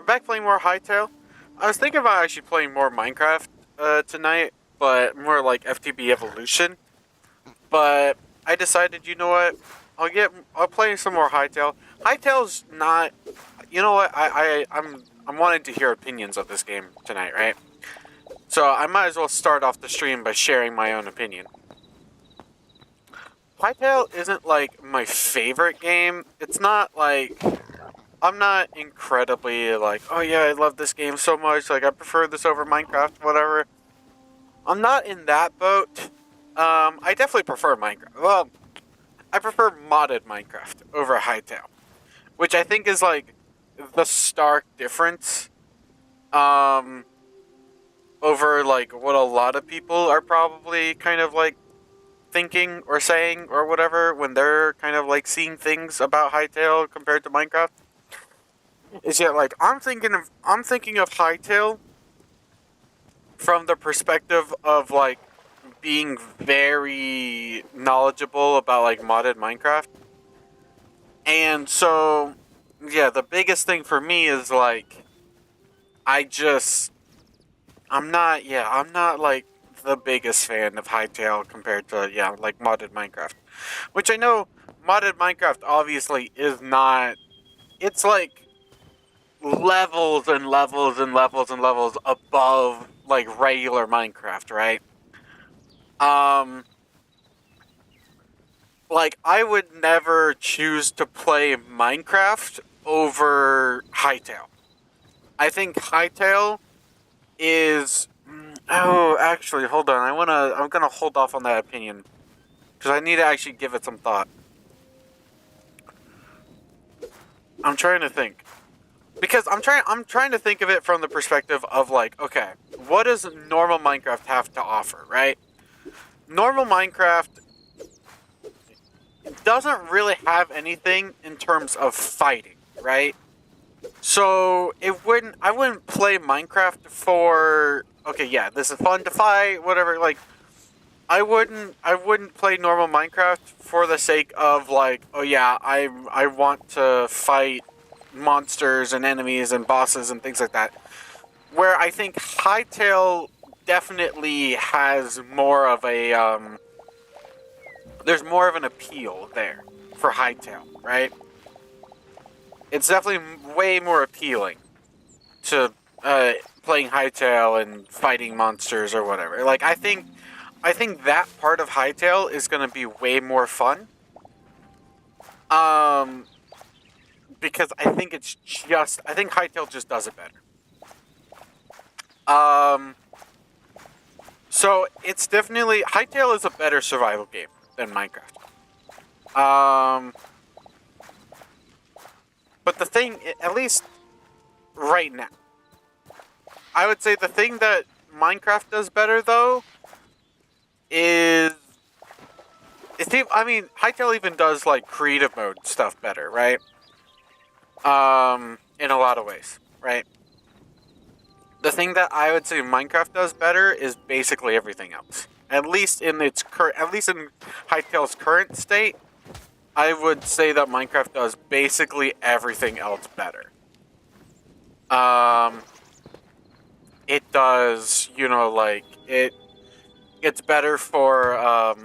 back playing more Hytale. I was thinking about actually playing more Minecraft tonight, but more like FTB Evolution. But I decided, you know what? I'll play some more Hytale. Hytale's not. You know what? I'm wanting to hear opinions of this game tonight, right? So I might as well start off the stream by sharing my own opinion. Hytale isn't like my favorite game. It's not like I'm not incredibly like, oh yeah, I love this game so much. Like I prefer this over Minecraft, whatever. I'm not in that boat. I definitely prefer Minecraft. Well, I prefer modded Minecraft over Hytale, which I think is like the stark difference. Over like what a lot of people are probably kind of like thinking or saying or whatever when they're kind of like seeing things about Hytale compared to Minecraft. Is yet like I'm thinking of Hytale from the perspective of like being very knowledgeable about like modded Minecraft. And so yeah, the biggest thing for me is like I'm not like the biggest fan of Hytale compared to like modded Minecraft. Which I know modded Minecraft obviously is not, it's like levels and levels and levels and levels above like regular Minecraft, right? Like I would never choose to play Minecraft over Hytale. I think Hytale is oh, actually, hold on. I'm gonna hold off on that opinion because I need to actually give it some thought. I'm trying to think. Because I'm trying to think of it from the perspective of like, okay, what does normal Minecraft have to offer, right? Normal Minecraft doesn't really have anything in terms of fighting, right? So I wouldn't play Minecraft for, okay, yeah, this is fun to fight, whatever, like I wouldn't play normal Minecraft for the sake of like, oh yeah, I want to fight monsters and enemies and bosses and things like that. Where I think Hytale definitely has more of a there's more of an appeal there for Hytale, right? It's definitely way more appealing to playing Hytale and fighting monsters or whatever. Like I think that part of Hytale is going to be way more fun. Because I think I think Hytale just does it better. So it's definitely, Hytale is a better survival game than Minecraft. But the thing, at least right now, I would say the thing that Minecraft does better though is, I mean, Hytale even does like creative mode stuff better, right? In a lot of ways, right? The thing that I would say Minecraft does better is basically everything else. At least in Hytale's current state, I would say that Minecraft does basically everything else better. It does, like it's better for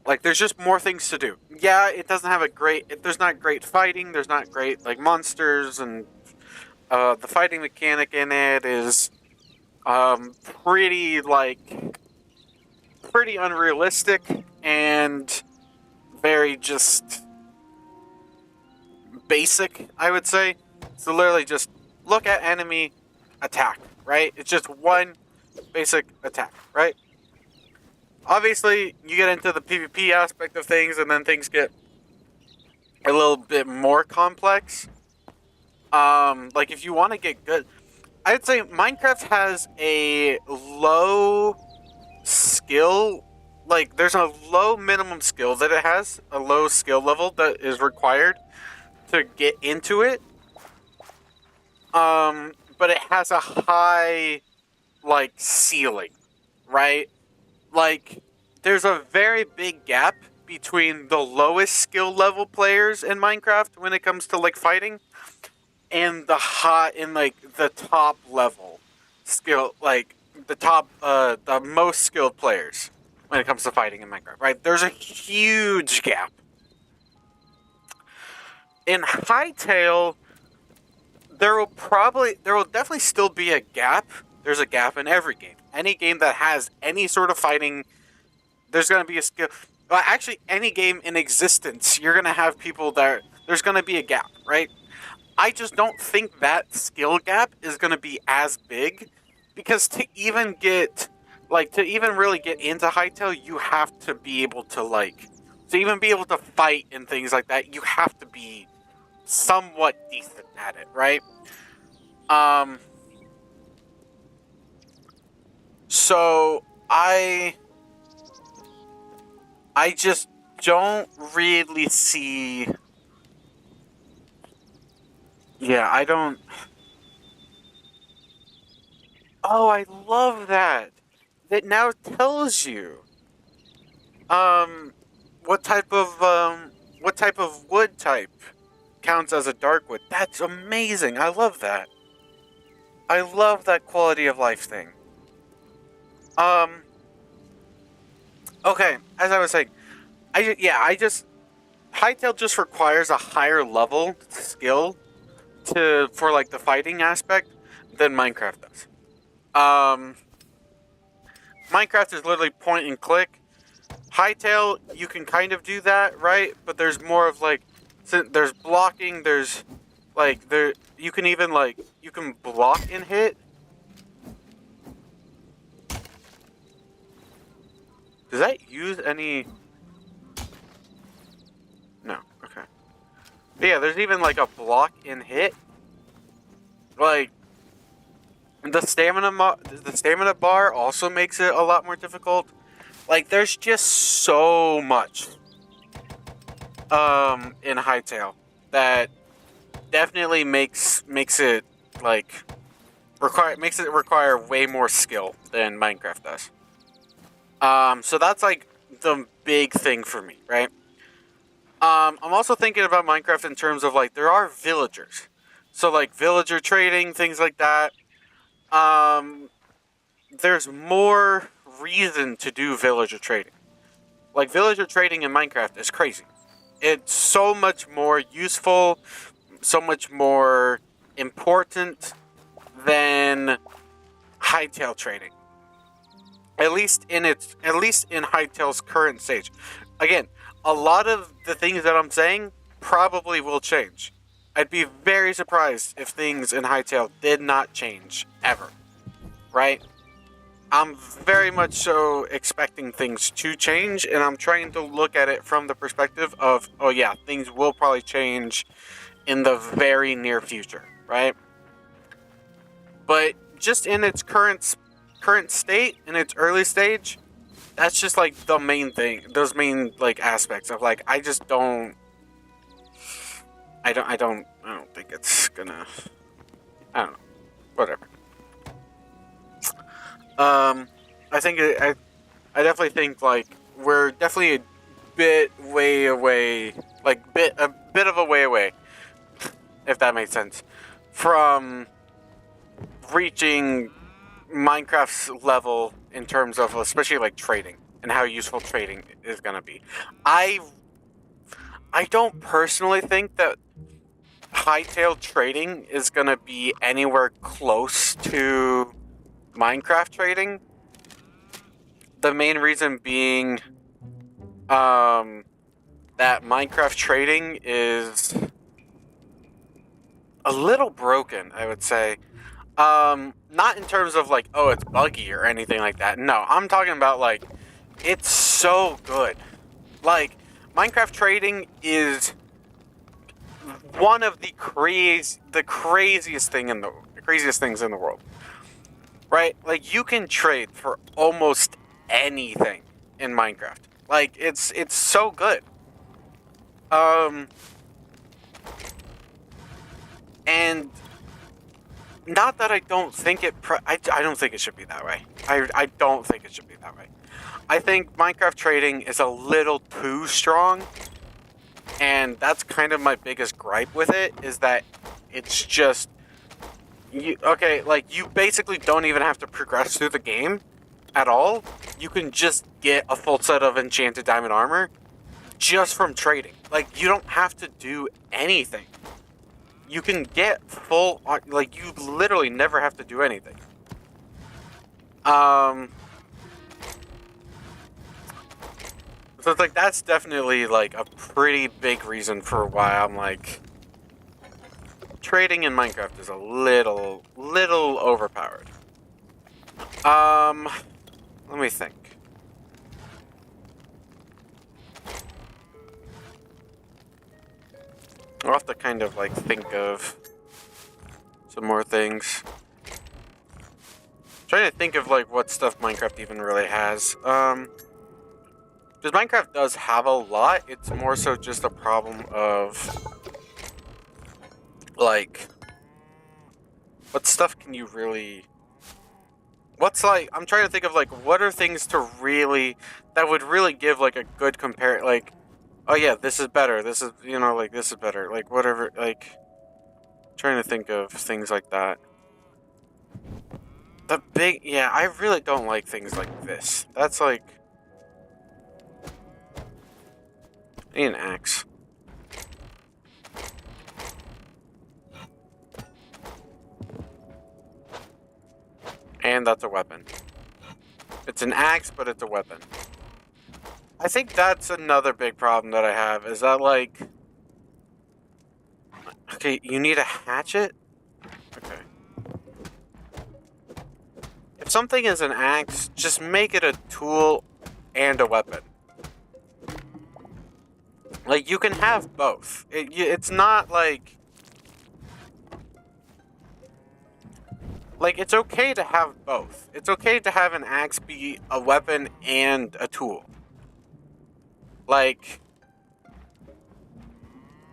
like there's just more things to do. Yeah, it doesn't have there's not great fighting, there's not great like monsters, and the fighting mechanic in it is pretty unrealistic and very just basic, I would say. So literally just look at enemy, attack, right? It's just one basic attack, right? Obviously, you get into the PvP aspect of things, and then things get a little bit more complex. Like if you want to get good, I'd say Minecraft has a low skill, like there's a low minimum skill that it has, a low skill level that is required to get into it. But it has a high, like, ceiling, right? Like, there's a very big gap between the lowest skill level players in Minecraft when it comes to, like, fighting in the top level skill, like the most skilled players when it comes to fighting in Minecraft, right? There's a huge gap. In Hytale, there will definitely still be a gap. There's a gap in every game. Any game that has any sort of fighting, there's going to be a skill. Well, actually, any game in existence, you're going to have people there's going to be a gap, right? I just don't think that skill gap is going to be as big, because to even really get into Hytale, you have to be able to even be able to fight and things like that, you have to be somewhat decent at it, right? So I just don't really see. Yeah, I don't. Oh, I love that. That now tells you um what type of wood type counts as a dark wood. That's amazing. I love that. I love that quality of life thing. Um okay, as I was saying, I just Hytale just requires a higher level skill for like the fighting aspect than Minecraft does. Um Minecraft is literally point and click. Hytale, you can kind of do that, right? But there's more of there's blocking, there's you can even you can block and hit. Does that use any? No, okay. But yeah, there's even a block and hit. Like the stamina bar also makes it a lot more difficult. Like there's just so much in Hytale that definitely makes it require way more skill than Minecraft does. So that's the big thing for me, right? I'm also thinking about Minecraft in terms of there are villagers, so villager trading, things like that. There's more reason to do villager trading. Villager trading in Minecraft is crazy. It's so much more useful, so much more important than Hytale trading. At least in Hytale's current stage. Again, a lot of the things that I'm saying probably will change. I'd be very surprised if things in Hytale did not change ever. Right? I'm very much so expecting things to change, and I'm trying to look at it from the perspective of, oh yeah, things will probably change in the very near future, right? But just in its current state, in its early stage, that's just the main thing. Those main aspects of I don't think it's gonna. I don't know. Whatever. I definitely think we're definitely a bit way away, a bit of a way away, if that makes sense, from reaching Minecraft's level in terms of especially trading and how useful trading is gonna be. I don't personally think that Hytale trading is gonna be anywhere close to Minecraft trading. The main reason being that Minecraft trading is a little broken, I would say. Not in terms of oh, it's buggy or anything like that. No, I'm talking about it's so good. Minecraft trading is one of the craziest things in the world. Right? You can trade for almost anything in Minecraft. It's so good. And not that I don't think I don't think it should be that way. I don't think it should be that way. I think Minecraft trading is a little too strong, and that's kind of my biggest gripe with it, is that it's just you basically don't even have to progress through the game at all. You can just get a full set of enchanted diamond armor just from trading. Like, you don't have to do anything. You can get full, like, you literally never have to do anything. So it's like, that's definitely like a pretty big reason for why I'm like, trading in Minecraft is a little overpowered. Let me think. I'll have to kind of like think of some more things. Trying to think of like what stuff Minecraft even really has. Because Minecraft does have a lot. It's more so just a problem of like, what stuff can you really? What's like? I'm trying to think of like what are things to really that would really give like a good compare. Like, oh yeah, this is better. This is, you know, like this is better. Like whatever. Like, trying to think of things like that. Yeah, I really don't like things like this. That's like, I need an axe. And that's a weapon. It's an axe, but it's a weapon. I think that's another big problem that I have, is that like, okay, you need a hatchet? Okay. If something is an axe, just make it a tool and a weapon. Like, you can have both. It's not like... Like, it's okay to have both. It's okay to have an axe be a weapon and a tool. Like...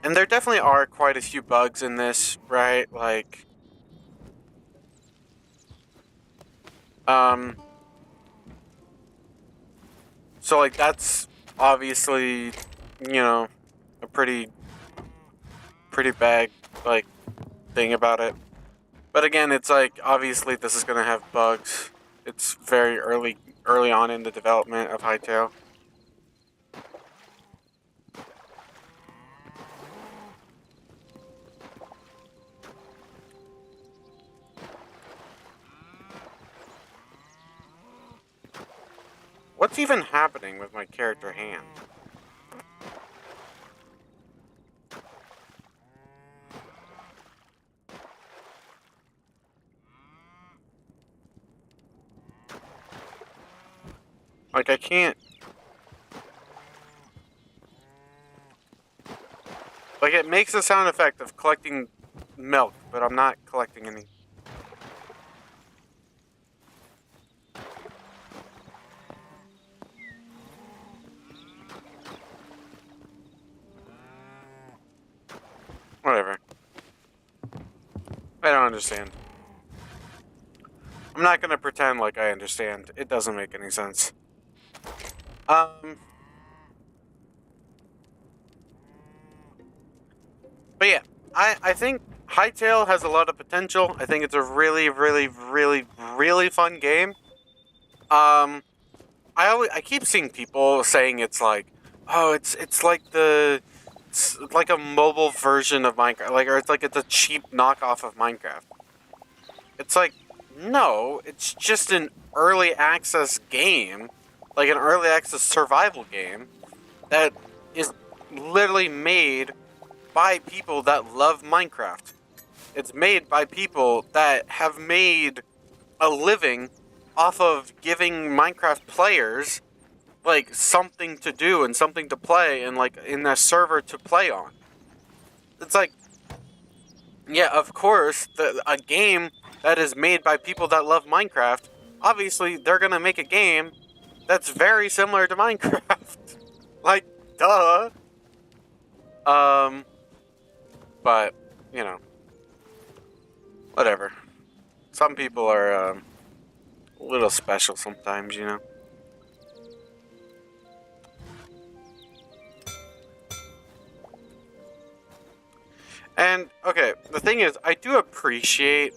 And there definitely are quite a few bugs in this, right? Like... So, like, that's obviously, you know, a pretty bad, like, thing about it. But again, it's like, obviously this is gonna have bugs. It's very early on in the development of Hytale. What's even happening with my character hand? Like, I can't... Like, it makes the sound effect of collecting milk, but I'm not collecting any. Whatever. I don't understand. I'm not gonna pretend like I understand. It doesn't make any sense. But yeah, I think Hytale has a lot of potential. I think it's a really fun game. I keep seeing people saying it's like, oh, it's like it's like a mobile version of Minecraft, like, or it's like it's a cheap knockoff of Minecraft. It's like, no, it's just an early access game, like an early access survival game that is literally made by people that love Minecraft. It's made by people that have made a living off of giving Minecraft players like something to do and something to play and like in a server to play on. It's like, yeah, of course, a game that is made by people that love Minecraft, obviously they're gonna make a game that's very similar to Minecraft. Like, duh. But, you know, whatever. Some people are, a little special sometimes, you know? And okay, the thing is, I do appreciate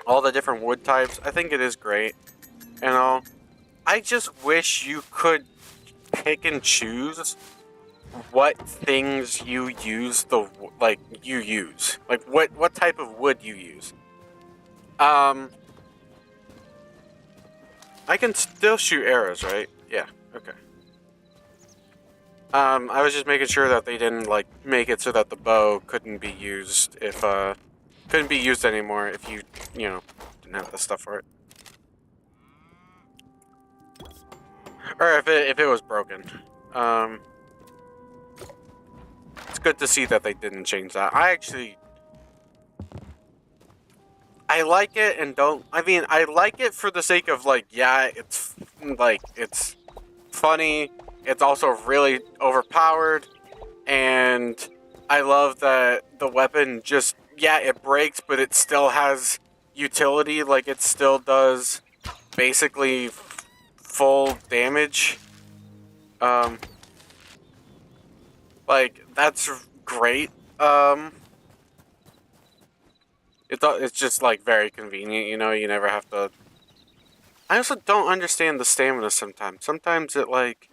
all the different wood types. I think it is great, you know. I just wish you could pick and choose what things you use like what type of wood you use. Um, I can still shoot arrows, right? Yeah. Okay. I was just making sure that they didn't like make it so that the bow couldn't be used if couldn't be used anymore if you know didn't have the stuff for it, or if it was broken. Um, it's good to see that they didn't change that. I like it and don't. I mean, I like it for the sake of like, yeah, it's funny. It's also really overpowered, and I love that the weapon just, yeah, it breaks, but it still has utility. Like it still does basically full damage. Like that's great. It's just like very convenient, you know. You never have to. I also don't understand the stamina sometimes. Sometimes it like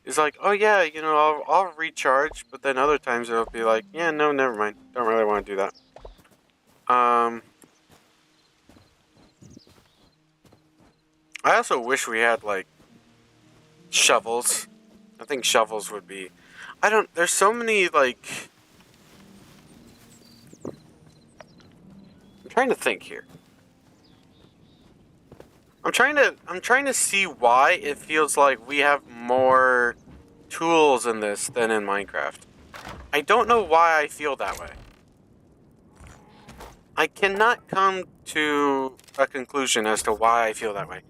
is like, oh yeah, you know, I'll recharge, but then other times it'll be like, yeah, no, never mind. Don't really want to do that. I also wish we had like shovels. I think shovels would be. I don't. There's so many like. I'm trying to think here. I'm trying to see why it feels like we have more tools in this than in Minecraft. I don't know why I feel that way. I cannot come to a conclusion as to why I feel that way.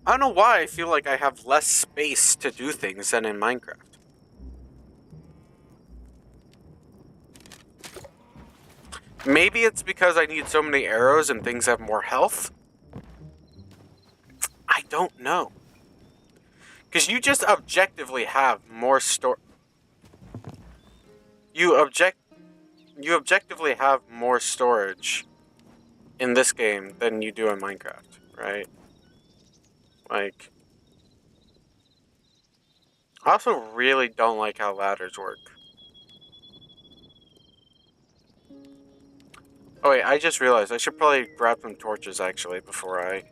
I don't know why I feel like I have less space to do things than in Minecraft. Maybe it's because I need so many arrows and things have more health. I don't know. Because you just objectively have more You objectively have more storage in this game than you do in Minecraft, right? Like, I also really don't like how ladders work. Oh wait, I just realized I should probably grab some torches actually before I...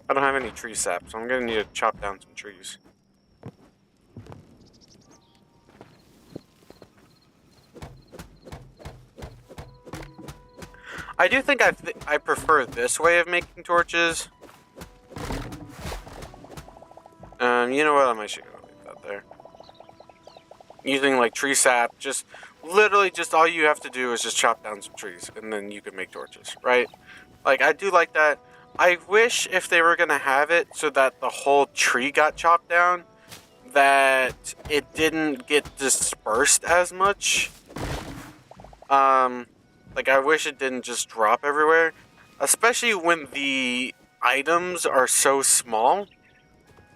I don't have any tree sap, so I'm gonna need to chop down some trees. I do think I prefer this way of making torches. You know what? I'm actually gonna leave that there. Using like tree sap, just literally just all you have to do is just chop down some trees, and then you can make torches, right? Like I do like that. I wish if they were gonna have it so that the whole tree got chopped down, that it didn't get dispersed as much. Like I wish it didn't just drop everywhere, especially when the items are so small.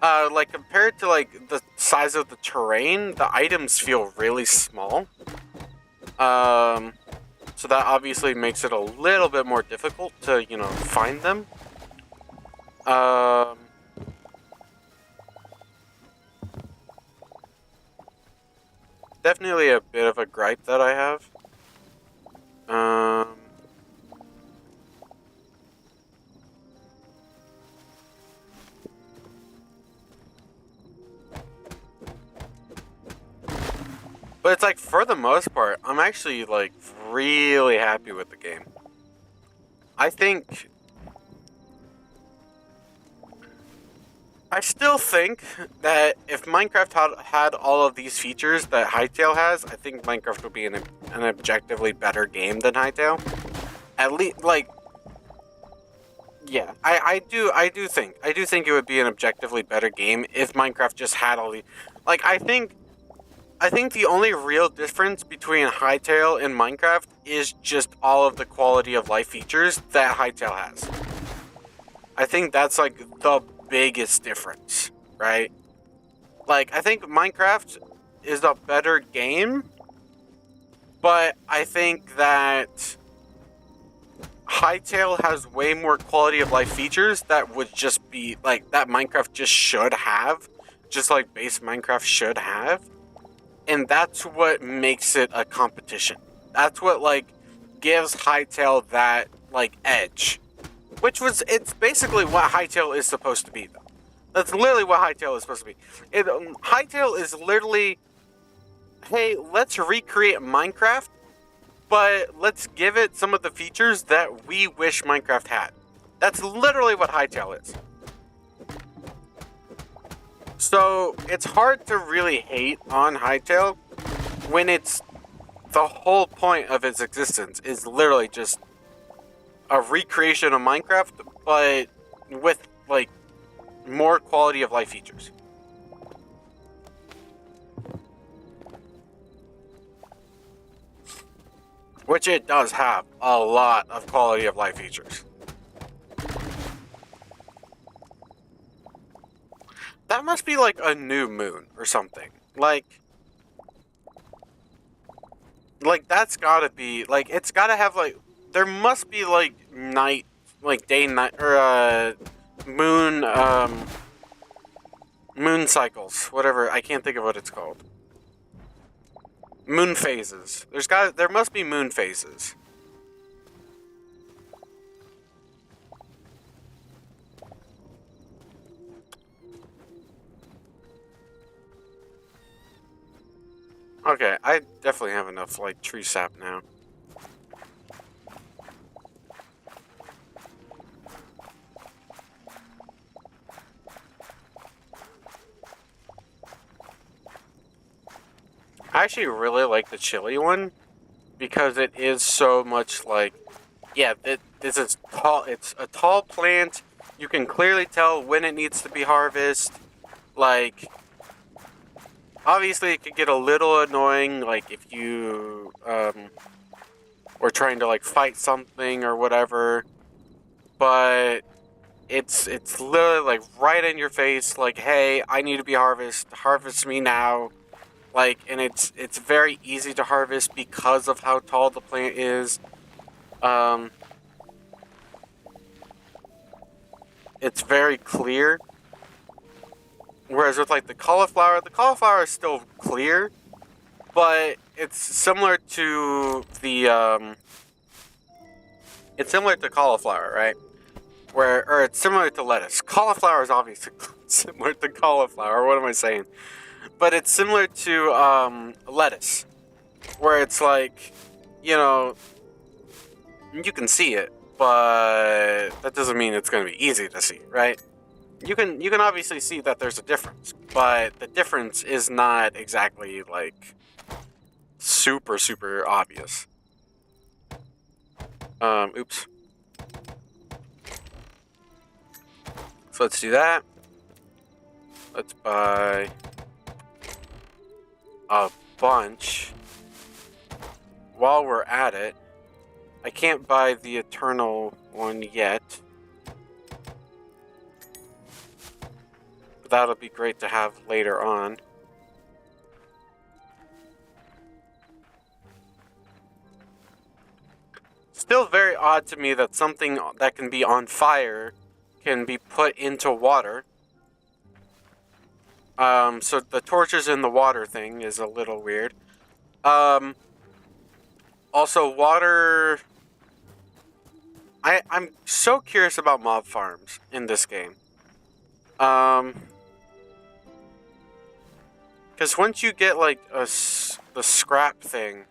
Like compared to like the size of the terrain, the items feel really small. So that obviously makes it a little bit more difficult to, you know, find them. Definitely a bit of a gripe that I have. But it's like, for the most part, I'm actually like really happy with the game. I still think that if Minecraft had all of these features that Hytale has, I think Minecraft would be an objectively better game than Hytale. At least, like, yeah, I do think it would be an objectively better game if Minecraft just had all the, like, I think the only real difference between Hytale and Minecraft is just all of the quality of life features that Hytale has. I think that's like the biggest difference, right? Like, I think Minecraft is a better game, but I think that Hytale has way more quality of life features that would just be like that Minecraft just should have, just like base Minecraft should have. And that's what makes it a competition. That's what like gives Hytale that like edge. Which was it's basically what Hytale is supposed to be though. That's literally what Hytale is supposed to be. Hytale is literally, hey, let's recreate Minecraft, but let's give it some of the features that we wish Minecraft had. That's literally what Hytale is. So it's hard to really hate on Hytale when it's the whole point of its existence is literally just a recreation of Minecraft, but with like more quality of life features. Which it does have a lot of quality of life features. That must be like a new moon or something. Like that's gotta be like it's gotta have like there must be like night, like day night or moon moon cycles, whatever. I can't think of what it's called. Moon phases. There must be moon phases. Okay, I definitely have enough like tree sap now. I actually really like the chili one because it is so much like, yeah, this is tall. It's a tall plant. You can clearly tell when it needs to be harvested. Like, obviously, it could get a little annoying, like if you were trying to like fight something or whatever. But it's literally like right in your face. Like, hey, I need to be harvested. Harvest me now. Like, and it's very easy to harvest because of how tall the plant is. It's very clear. Whereas with like the cauliflower is still clear, but it's similar to the it's similar to cauliflower, right? Or it's similar to lettuce. Cauliflower is obviously similar to cauliflower. What am I saying? But it's similar to lettuce, where it's like, you know, you can see it, but that doesn't mean it's going to be easy to see, right? You can obviously see that there's a difference, but the difference is not exactly like super obvious. Oops. So let's do that. Let's buy a bunch. While we're at it, I can't buy the eternal one yet. But that'll be great to have later on. Still very odd to me that something that can be on fire can be put into water. So the torches in the water thing is a little weird. Also, water... I'm so curious about mob farms in this game. Because once you get, like, the scrap thing,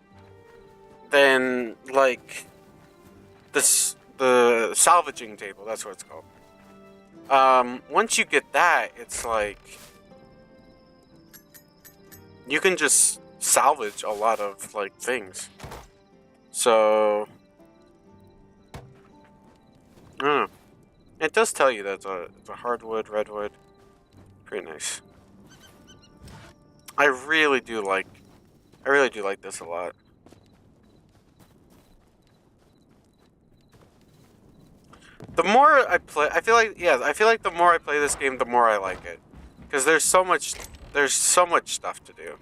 then, like, the salvaging table, that's what it's called. Once you get that, it's like... You can just salvage a lot of, like, things. So... I don't know. It does tell you that it's a hardwood, redwood. Pretty nice. I really do like this a lot. The more I play, I feel like the more I play this game, the more I like it, because there's so much stuff to do.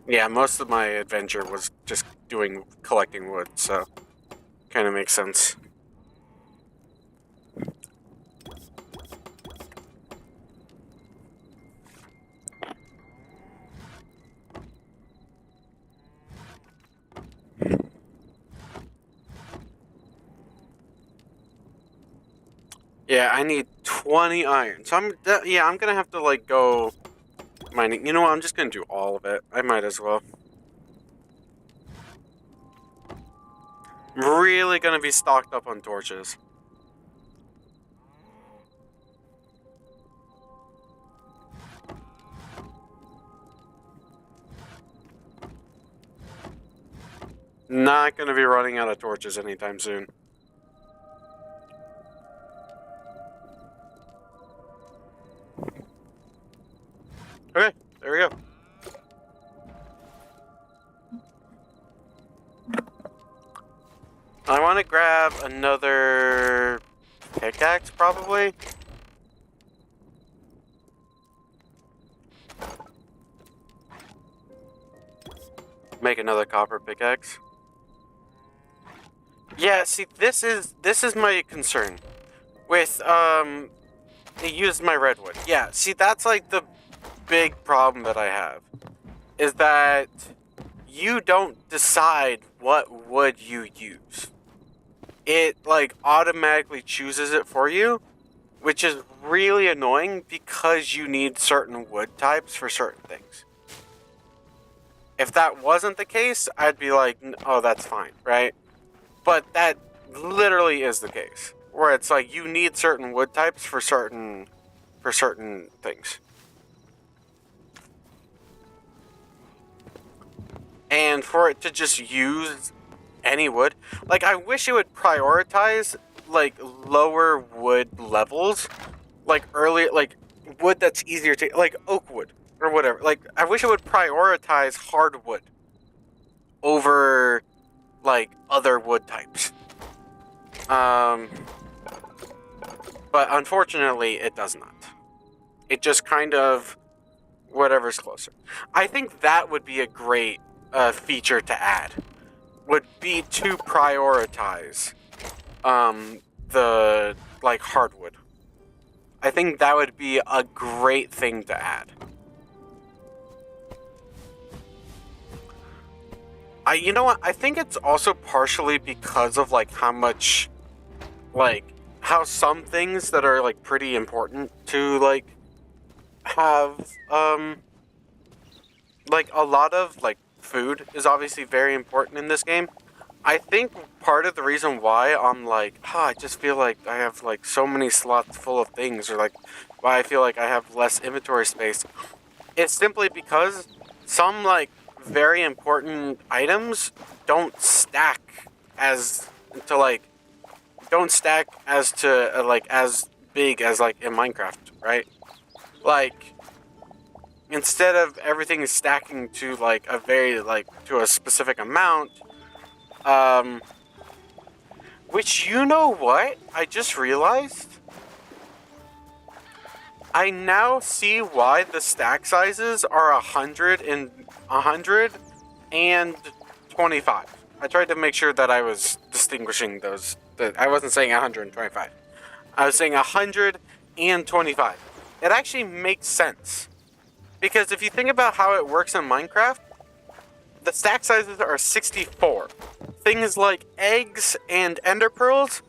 Yeah, most of my adventure was just collecting wood, so kind of makes sense. Yeah, I need 20 iron. So I'm gonna have to like go mining. You know what? I'm just gonna do all of it. I might as well. I'm really gonna be stocked up on torches. Not gonna be running out of torches anytime soon. Okay, there we go. I want to grab another pickaxe, probably. Make another copper pickaxe. Yeah, see, this is my concern with it used my redwood. Yeah, see, that's like the big problem that I have is that you don't decide what wood you use. It like automatically chooses it for you, which is really annoying because you need certain wood types for certain things. If that wasn't the case, I'd be like, oh, that's fine, right? But that literally is the case, where it's like you need certain wood types for certain things. And for it to just use any wood, like I wish it would prioritize like lower wood levels, like earlier, like wood that's easier to, like oak wood or whatever. Like I wish it would prioritize hardwood over like other wood types. But unfortunately, it does not. It just kind of whatever's closer. I think that would be a great feature to add. Would be to prioritize the like hardwood. I think that would be a great thing to add. You know what? I think it's also partially because of like how much, like how some things that are like pretty important to like have like a lot of like food is obviously very important in this game. I think part of the reason why I'm like, I just feel like I have like so many slots full of things, or like why I feel like I have less inventory space, it's simply because some like very important items don't stack as to like don't stack as to like as big as like in Minecraft, right? Like instead of everything stacking to like a very like to a specific amount, which you know what? I just realized I now see why the stack sizes are 100 and 125. I tried to make sure that I was distinguishing those. That I wasn't saying 125. I was saying 125. It actually makes sense. Because if you think about how it works in Minecraft, the stack sizes are 64. Things like eggs and ender pearls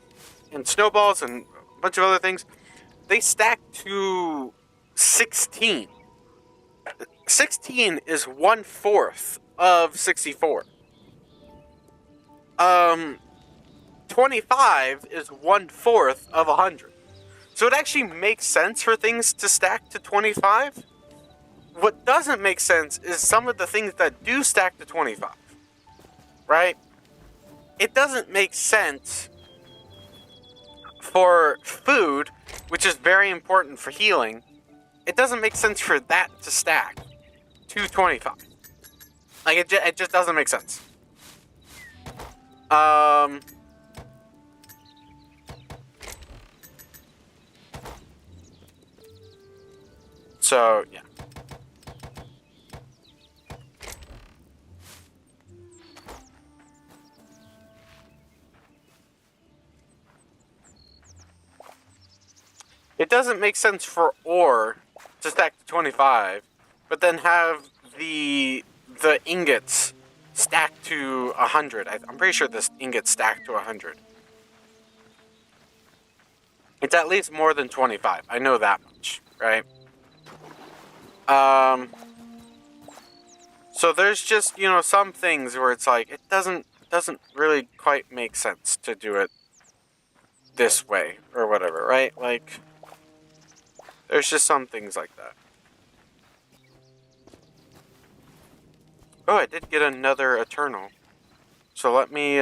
and snowballs and a bunch of other things, they stack to 16. 16 is 1/4 of 64. 25 is 1/4 of 100. So it actually makes sense for things to stack to 25. What doesn't make sense is some of the things that do stack to 25, right? It doesn't make sense for food, which is very important for healing. It doesn't make sense for that to stack to 25. Like it just doesn't make sense. Um. So yeah. It doesn't make sense for ore to stack to 25, but then have the ingots stacked to 100. I'm pretty sure this ingot stacked to 100. It's at least more than 25. I know that much, right? So there's just, some things where it's like it doesn't really quite make sense to do it this way or whatever, right? Like there's just some things like that. Oh, I did get another Eternal. So let me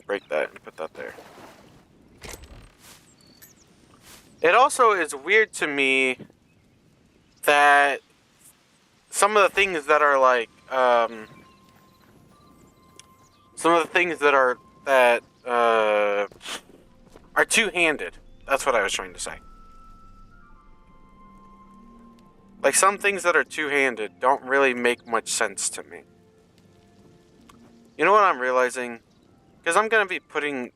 break that and put that there. It also is weird to me that some of the things that are like are two-handed. That's what I was trying to say. Like some things that are two-handed don't really make much sense to me. You know what I'm realizing? Because I'm gonna be putting.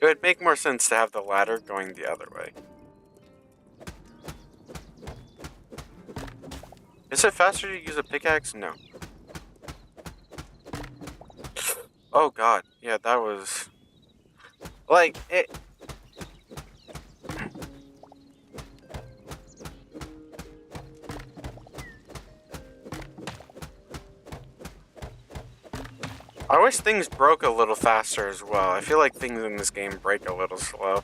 It would make more sense to have the ladder going the other way. Is it faster to use a pickaxe? No. Oh god, yeah, that was... Like, it... I wish things broke a little faster as well. I feel like things in this game break a little slow.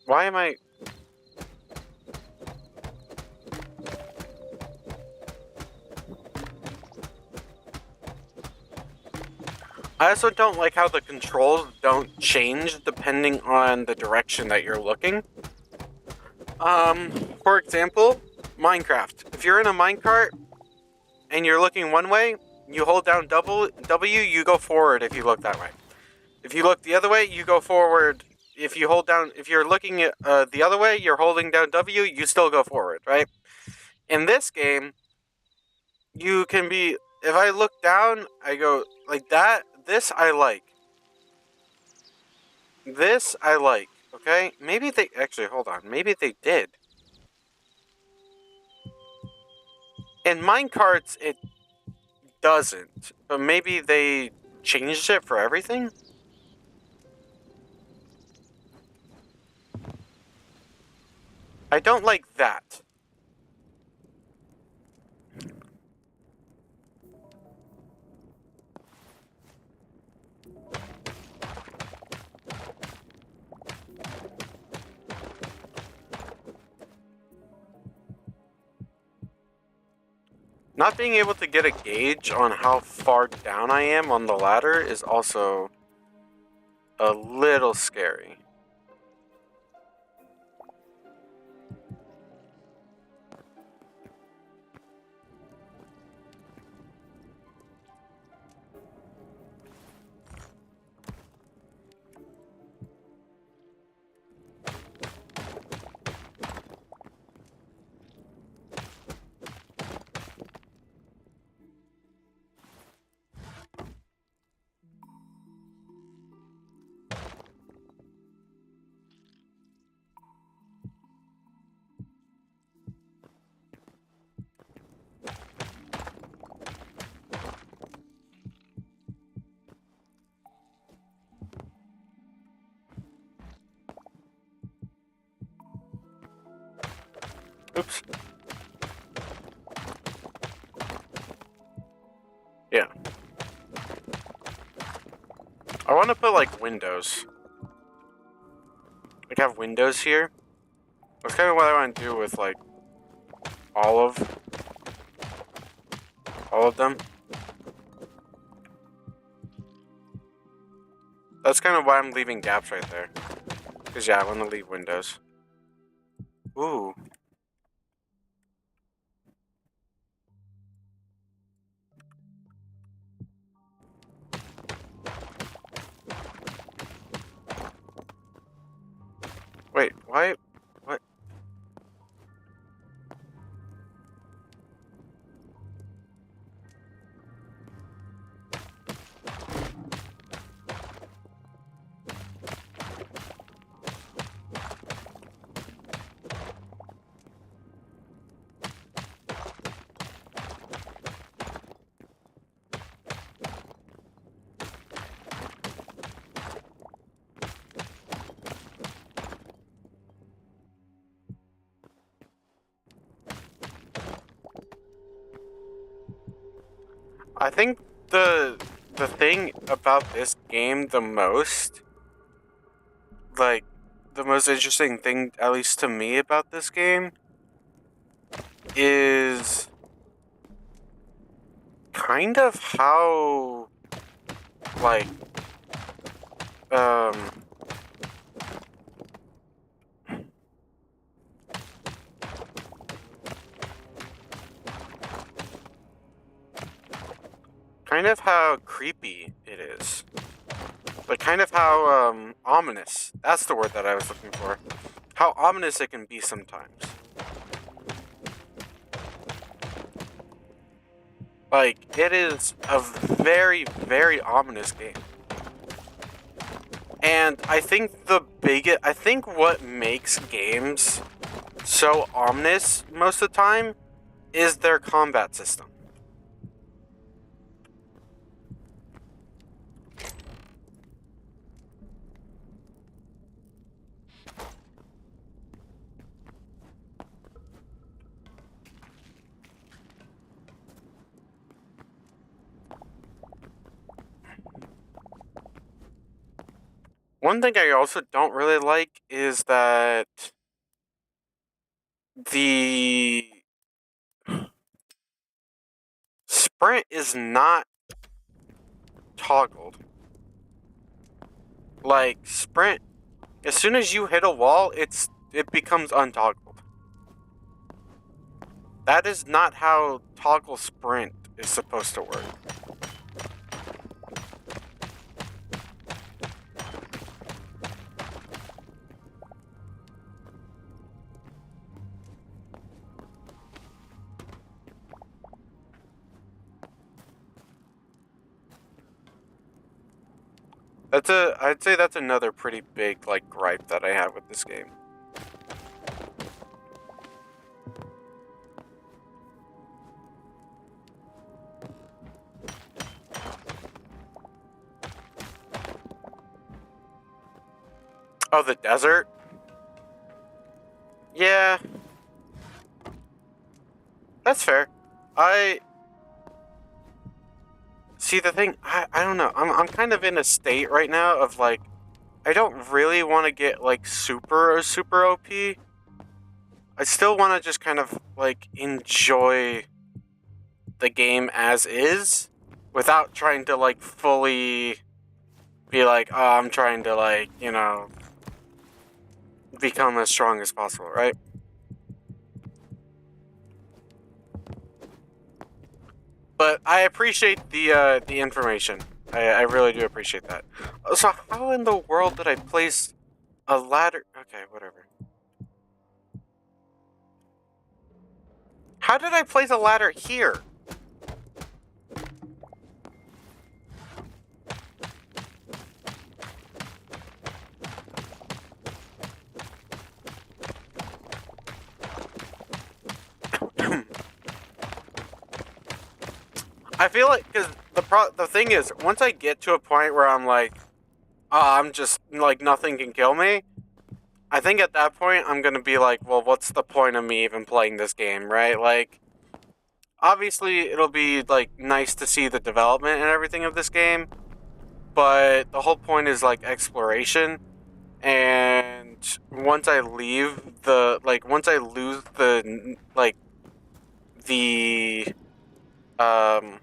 Why am I... I also don't like how the controls don't change depending on the direction that you're looking. For example, Minecraft. If you're in a minecart and you're looking one way, you hold down W, you go forward if you look that way. If you look the other way, you go forward. If you're looking at the other way, you're holding down W, you still go forward, right? In this game, you can be, if I look down, I go like that. This I like. This I like, okay? Maybe they, actually, hold on. Maybe they did. In minecarts, it doesn't, but maybe they changed it for everything? I don't like that. Not being able to get a gauge on how far down I am on the ladder is also a little scary. Oops. want to put like windows. Like have windows here. That's kind of what I want to do with like all of them. That's kind of why I'm leaving gaps right there. Because yeah, I want to leave windows. Ooh. Wait, why? What? I think the thing about this game the most, like, the most interesting thing, at least to me, about this game is kind of how, like, kind of how creepy it is. But kind of how, ominous. That's the word that I was looking for. How ominous it can be sometimes. Like, it is a very, very ominous game. And I think I think what makes games so ominous most of the time is their combat system. One thing I also don't really like is that the sprint is not toggled. Like, sprint, as soon as you hit a wall, it becomes untoggled. That is not how toggle sprint is supposed to work. I'd say that's another pretty big, like, gripe that I have with this game. Oh, the desert? Yeah. That's fair. See, the thing, I don't know. I'm kind of in a state right now of, like, I don't really want to get, like, super OP. I still want to just kind of, like, enjoy the game as is without trying to, like, fully be like, oh, I'm trying to, like, you know, become as strong as possible, right? But I appreciate the information. I really do appreciate that. So how in the world did I place a ladder? Okay, whatever. How did I place a ladder here? I feel like, because the thing is, once I get to a point where I'm like, I'm just, like, nothing can kill me, I think at that point I'm gonna be like, well, what's the point of me even playing this game, right? Like, obviously it'll be, like, nice to see the development and everything of this game, but the whole point is like exploration. And once I leave once I lose the um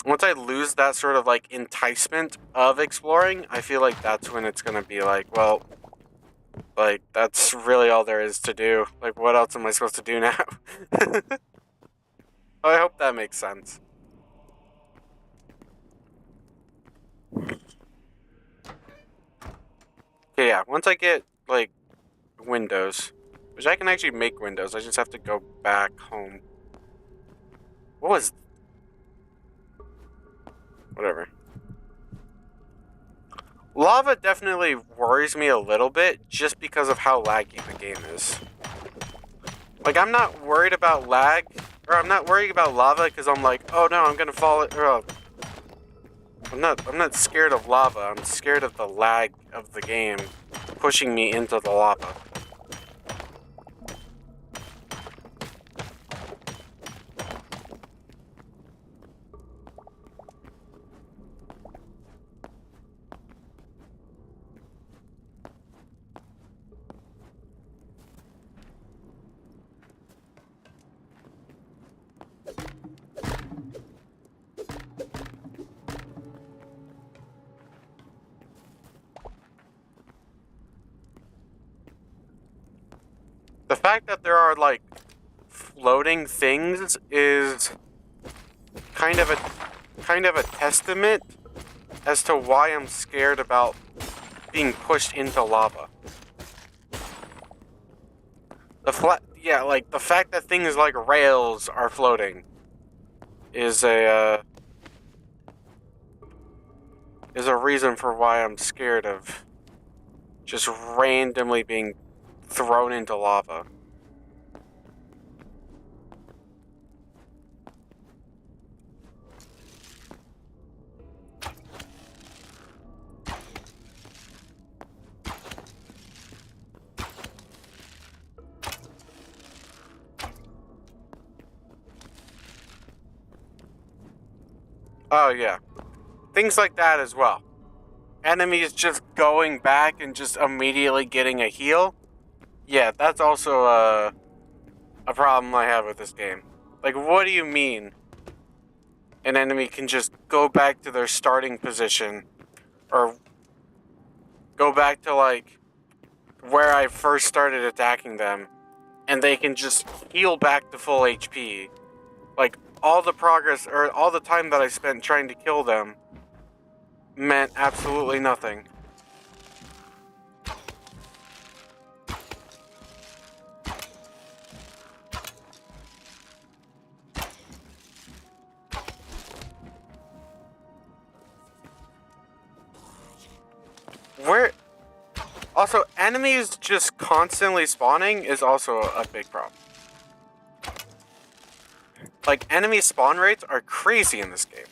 once I lose that sort of like enticement of exploring, I feel like that's when it's gonna be like, well, like that's really all there is to do. Like, what else am I supposed to do now? I hope that makes sense. Okay, yeah, once I get like windows, which I can actually make windows, I just have to go back home. What was whatever. Lava definitely worries me a little bit just because of how laggy the game is. Like, I'm not worried about lag, or I'm not worried about lava because I'm like, oh no, I'm gonna fall. I'm not scared of lava. I'm scared of the lag of the game pushing me into the lava. The fact that there are like floating things is kind of a testament as to why I'm scared about being pushed into lava. Like the fact that things like rails are floating is a reason for why I'm scared of just randomly being thrown into lava. Oh yeah, things like that as well. Enemies just going back and just immediately getting a heal. Yeah, that's also a problem I have with this game. Like, what do you mean an enemy can just go back to their starting position or go back to like where I first started attacking them and they can just heal back to full HP? Like, all the progress or all the time that I spent trying to kill them meant absolutely nothing. Where Also, enemies just constantly spawning is also a big problem. Like, enemy spawn rates are crazy in this game.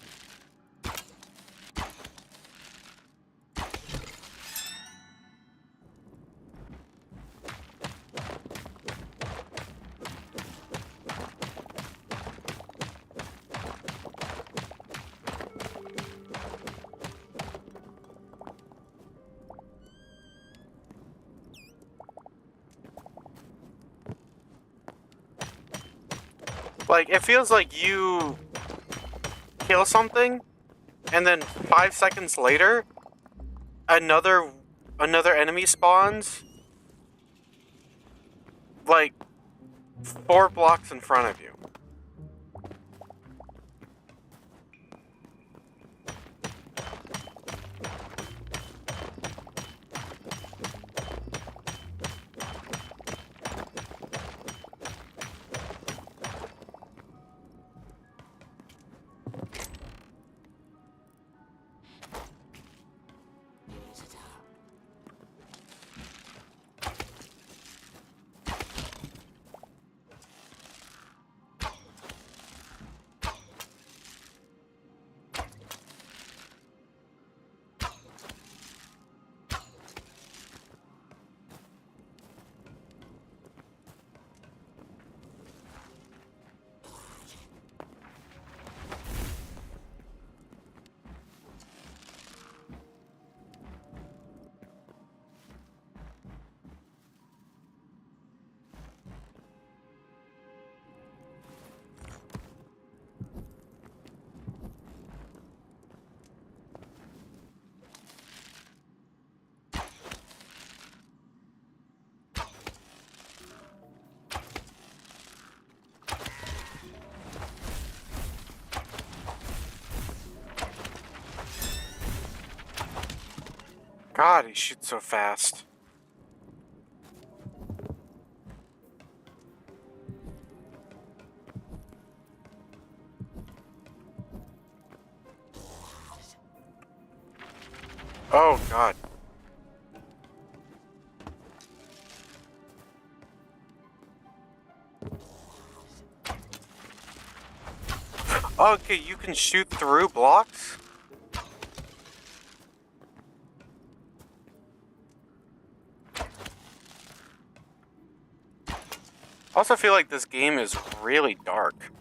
Like, it feels like you kill something, and then 5 seconds later, another enemy spawns, like, 4 blocks in front of you. God, he shoots so fast. Oh, God. Okay, you can shoot through blocks? I also feel like this game is really dark.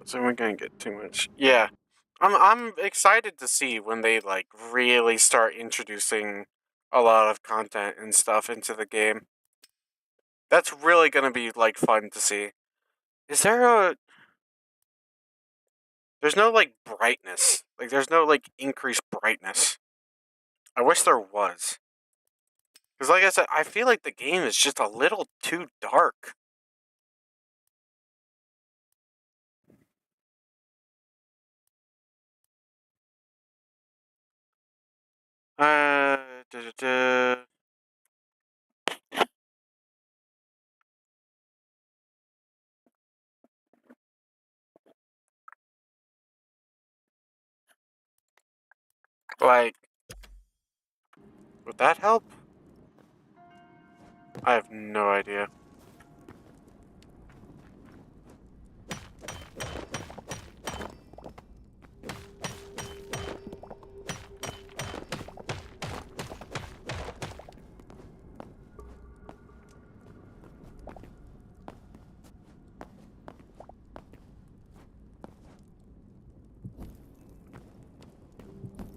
So we're gonna get too much. Yeah. I'm excited to see when they like really start introducing a lot of content and stuff into the game. That's really gonna be like fun to see. Is there a there's no like brightness. Like there's no like increased brightness. I wish there was. Because like I said, I feel like the game is just a little too dark. Da, da, da. Like, would that help? I have no idea.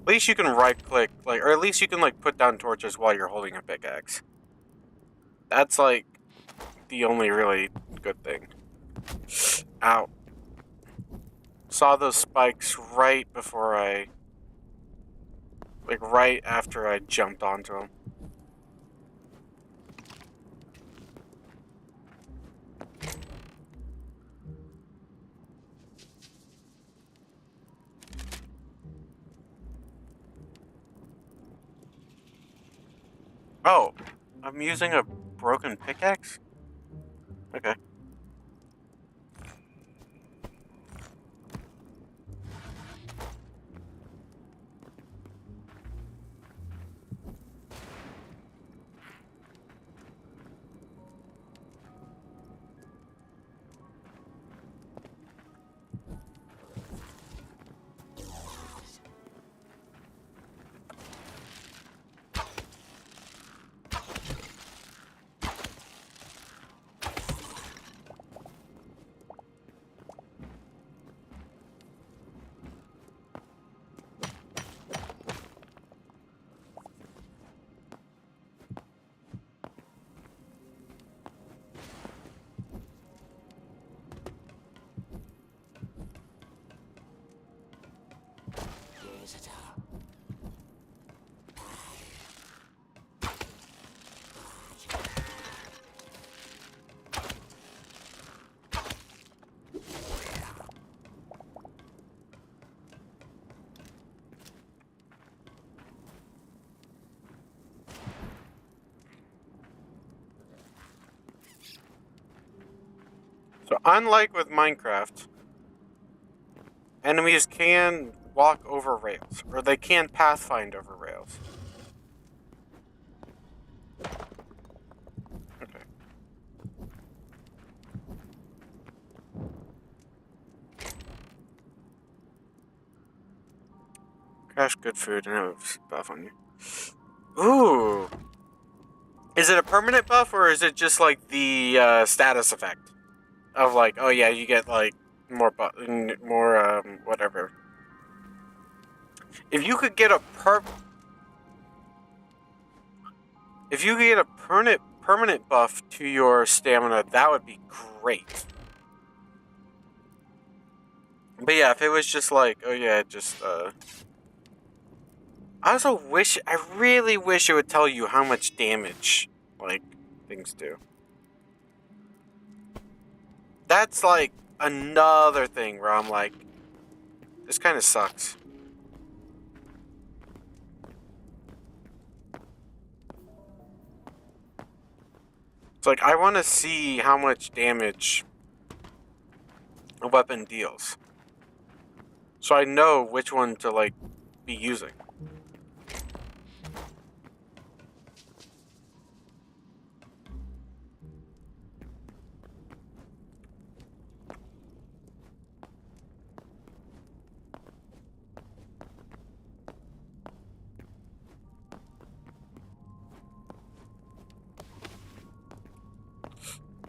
At least you can right click, like, or at least you can like put down torches while you're holding a pickaxe. That's like the only really good thing. Ow. Saw those spikes right before like right after I jumped onto them. Oh, I'm using a broken pickaxe? Okay. So unlike with Minecraft, enemies can walk over rails, or they can pathfind over rails. Okay. Crash good food and have a buff on you. Ooh. Is it a permanent buff or is it just like the status effect of like, oh yeah, you get like more whatever. If you could get a if you could get a permanent buff to your stamina, that would be great. But yeah, if it was just like, oh yeah, just I also wish, I really wish it would tell you how much damage, like, things do. That's like another thing where I'm like, this kind of sucks. It's like, I want to see how much damage a weapon deals, so I know which one to, like, be using.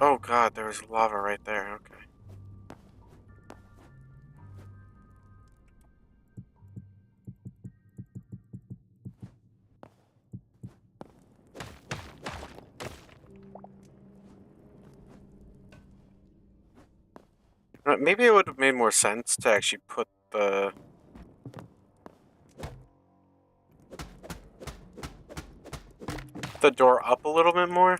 Oh god, there was lava right there, okay. Maybe it would have made more sense to actually put the door up a little bit more.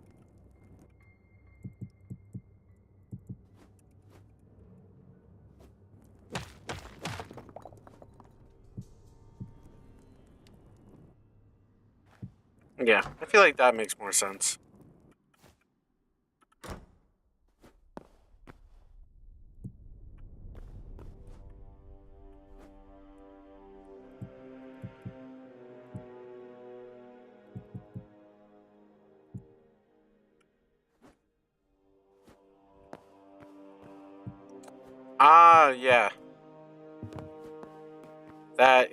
Yeah, I feel like that makes more sense. Ah, yeah. That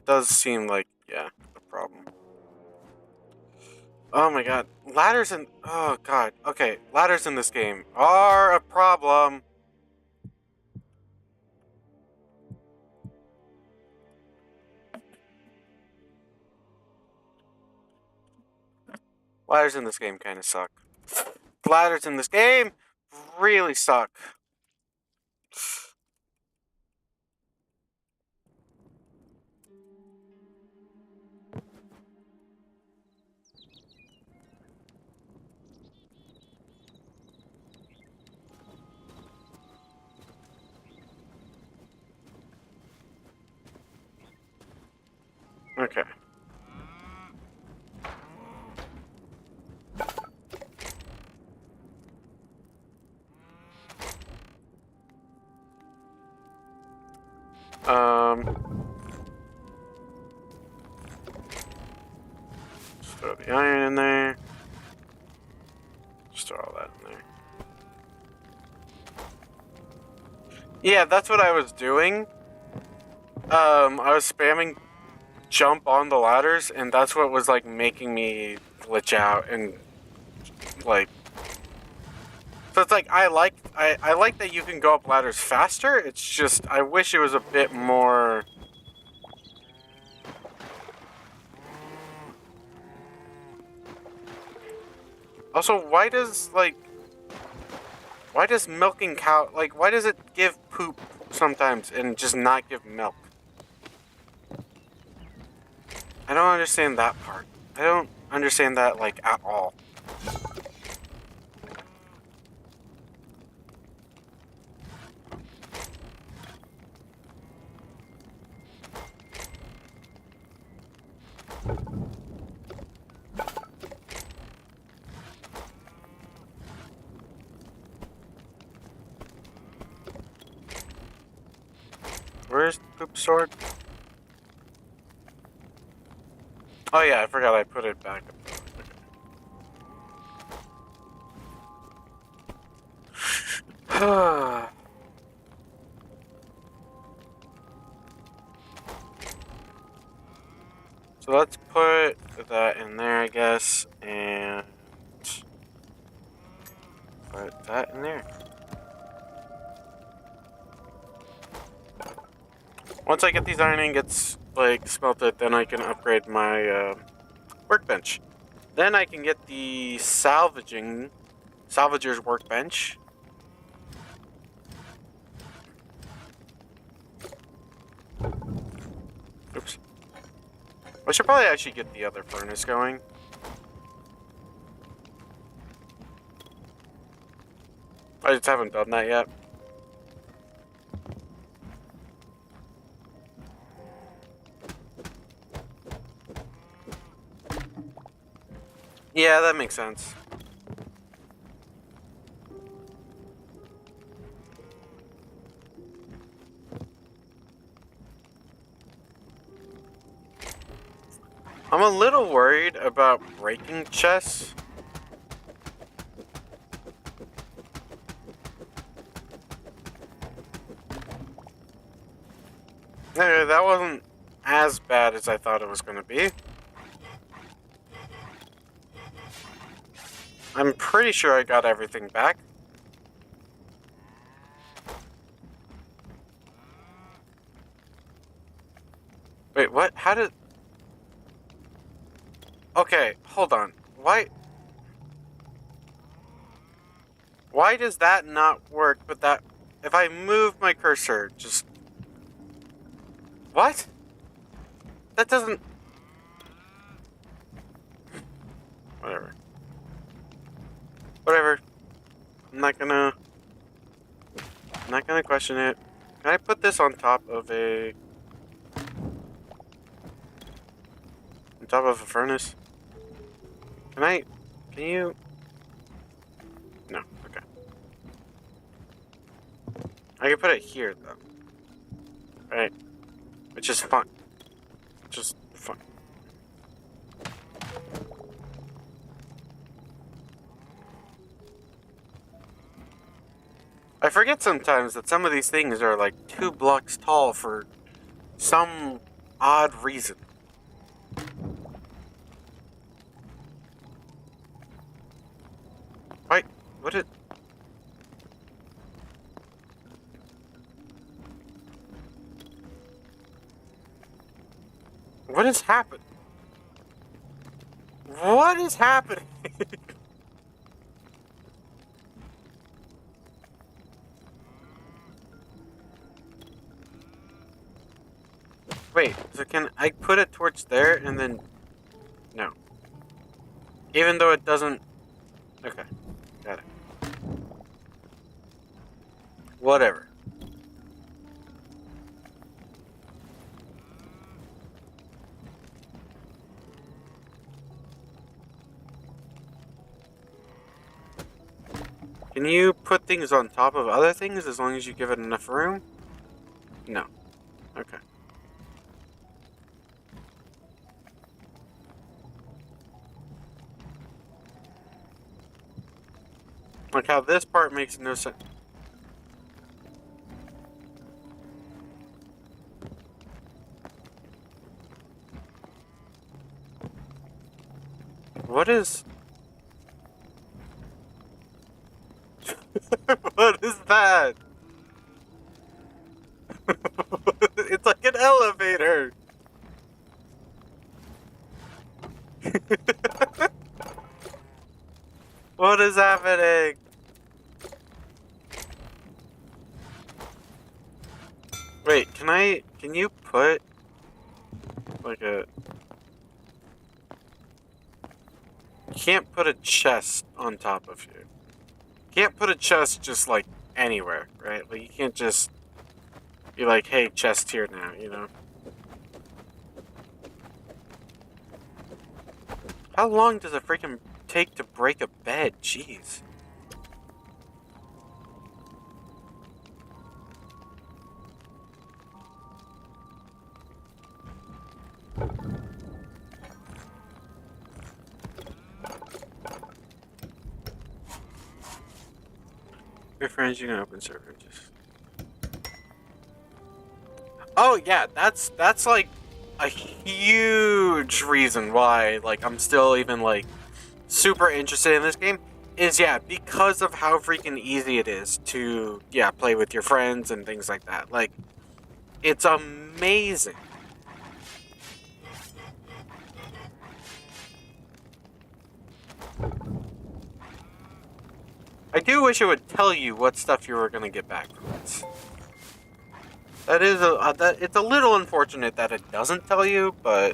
does seem like, yeah, a problem. Oh my god. Ladders in, oh god. Okay, ladders in this game are a problem. Ladders in this game kind of suck. Ladders in this game really suck. Okay. Just throw the iron in there. Just throw all that in there. Yeah, that's what I was doing. I was spamming jump on the ladders, and that's what was, like, making me glitch out and, like... So it's like, I like that you can go up ladders faster. It's just, I wish it was a bit more... Also, why does milking cow, like, why does it give poop sometimes and just not give milk? I don't understand that part. I don't understand that, like, at all. Where's the poop sword? Oh yeah, I forgot I put it back. Okay. So let's put that in there, I guess, and put that in there. Once I get these iron ingots, like, smelted, then I can upgrade my workbench. Then I can get the salvager's workbench. I should probably actually get the other furnace going. I just haven't done that yet. Yeah, that makes sense. I'm a little worried about breaking chests. Anyway, that wasn't as bad as I thought it was going to be. I'm pretty sure I got everything back. Wait, what? How did... Okay, hold on. Why does that not work, but that... If I move my cursor, just... What? That doesn't... Whatever. Whatever. I'm not gonna question it. Can I put this on top of a... On top of a furnace? Can you... No, okay. I can put it here, though. Right? Which is fine. Just fine. I forget sometimes that some of these things are like 2 blocks tall for some odd reason. Wait, what did... What is happening? What is happening? Wait, so can I put it towards there and then... No. Even though it doesn't... Okay, got it. Whatever. Can you put things on top of other things as long as you give it enough room? No. Okay. Like how this part makes no sense. What is... What is that? It's like an elevator. What is happening? Wait, can you put like a... You can't put a chest on top of you. You can't put a chest just like anywhere, right? Like you can't just be like, hey, chest here now, you know? How long does it freaking take to break a bed? Jeez. Your friends, you can open servers. Oh yeah, that's like a huge reason why like I'm still even like super interested in this game is yeah, because of how freaking easy it is to play with your friends and things like that. Like it's amazing. I do wish it would tell you what stuff you were gonna get back from this. That is it's a little unfortunate that it doesn't tell you, but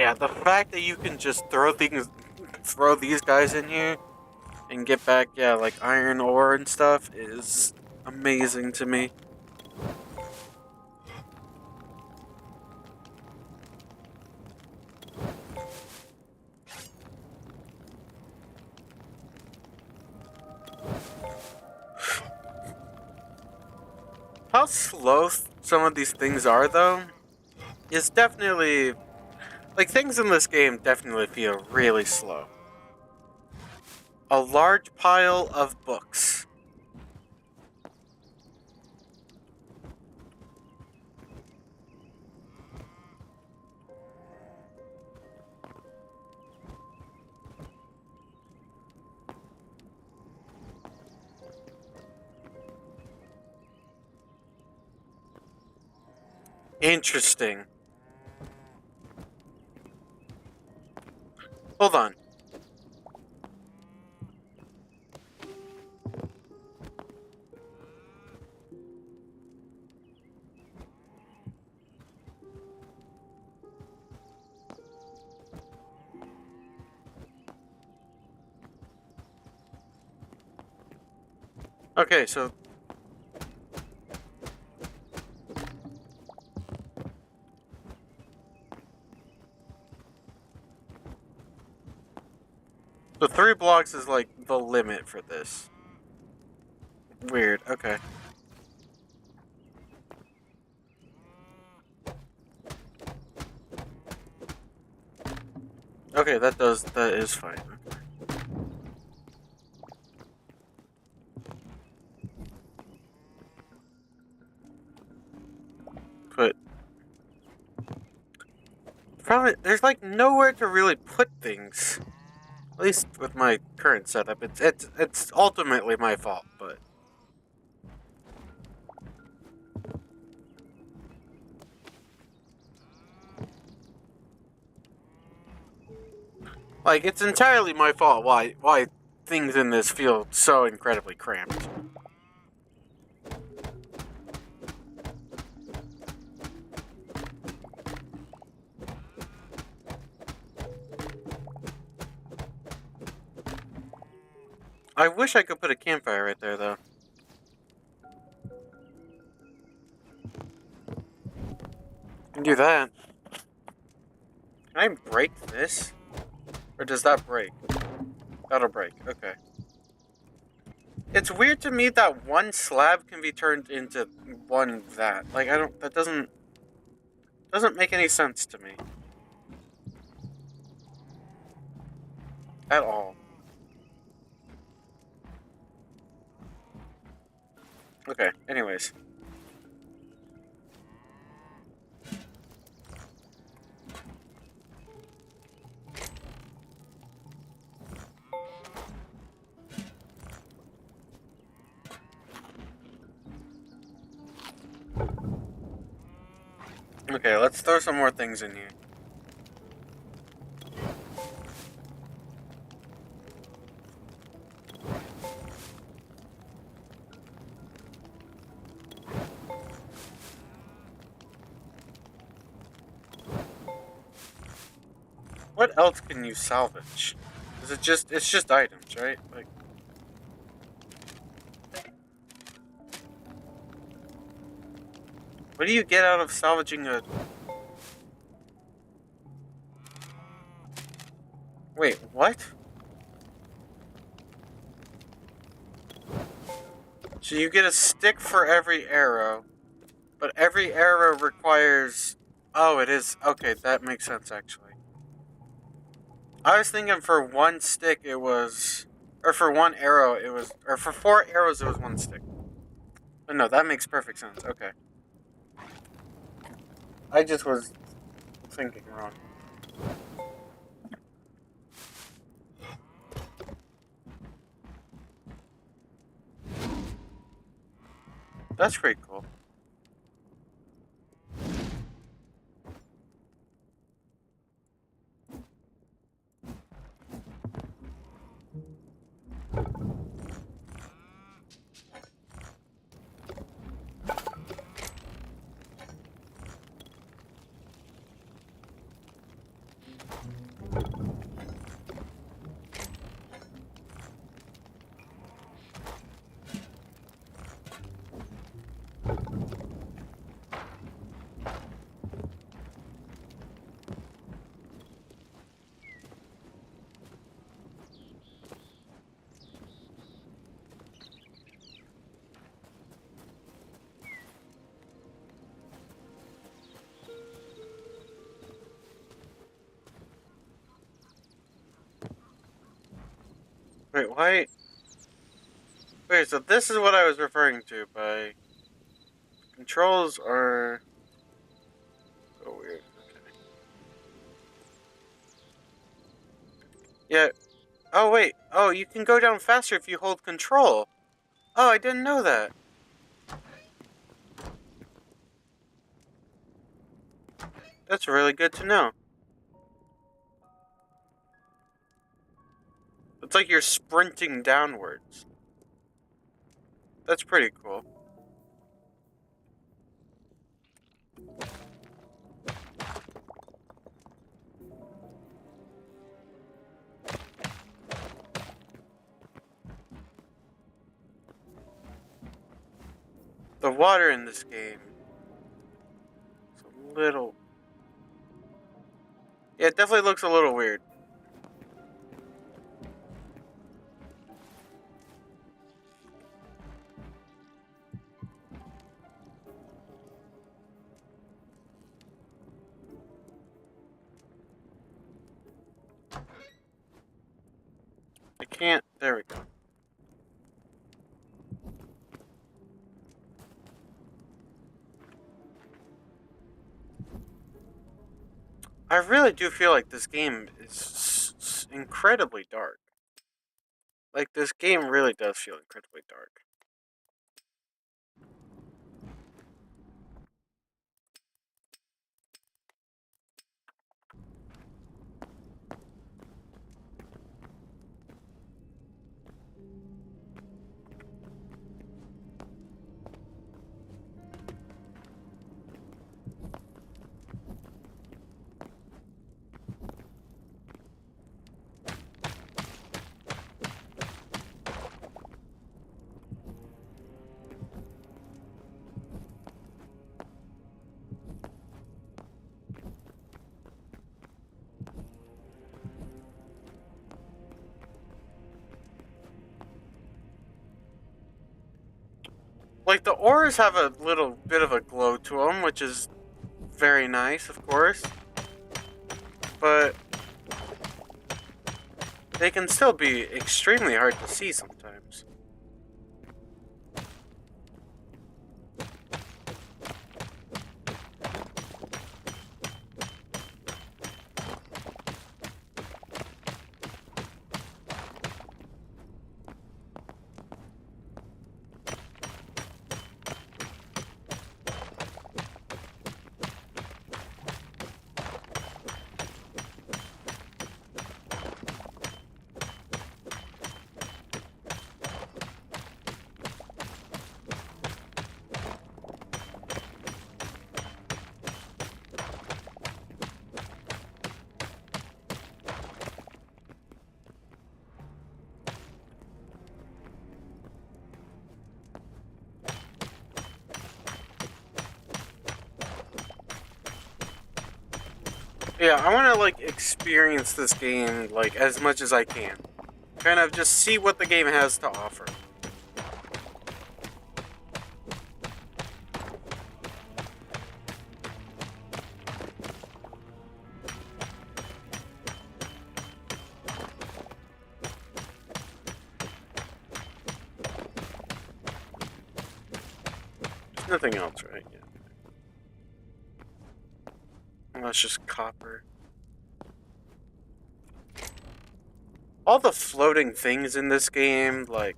Yeah, the fact that you can just throw these guys in here and get back, yeah, like iron ore and stuff is amazing to me. How slow some of these things are, though, is definitely like things in this game definitely feel really slow. A large pile of books. Interesting. Hold on. Okay, so the 3 blocks is like the limit for this. Weird. Okay. Okay, that is fine. Put probably there's like nowhere to really put things. At least with my current setup, it's ultimately my fault, but like it's entirely my fault why things in this feel so incredibly cramped. I wish I could put a campfire right there, though. Can do that. Can I break this? Or does that break? That'll break. Okay. It's weird to me that one slab can be turned into one that. Like I don't that doesn't make any sense to me. At all. Okay, anyways. Okay, let's throw some more things in here. What else can you salvage? Is it just it's just items, right? Like what do you get out of salvaging a Wait, what? So you get a stick for every arrow, but every arrow requires Oh, it is okay, that makes sense actually. I was thinking for one stick it was or for one arrow it was or for 4 arrows it was one stick. But no, that makes perfect sense. Okay. I just was thinking wrong. That's pretty cool. Wait, why? Wait, so this is what I was referring to by controls are so weird. Okay. Yeah. Oh wait. Oh, you can go down faster if you hold control. Oh, I didn't know that. That's really good to know. It's like you're sprinting downwards. That's pretty cool. The water in this game is a little. Yeah, it definitely looks a little weird. I can't. There we go. I really do feel like this game is incredibly dark. Like, this game really does feel incredibly dark. Like, the ores have a little bit of a glow to them, which is very nice, of course. But they can still be extremely hard to see sometimes. Yeah, I want to, like, experience this game, like, as much as I can. Kind of just see what the game has to offer. There's nothing else, right? Yeah. Well, that's just copper. All the floating things in this game, like...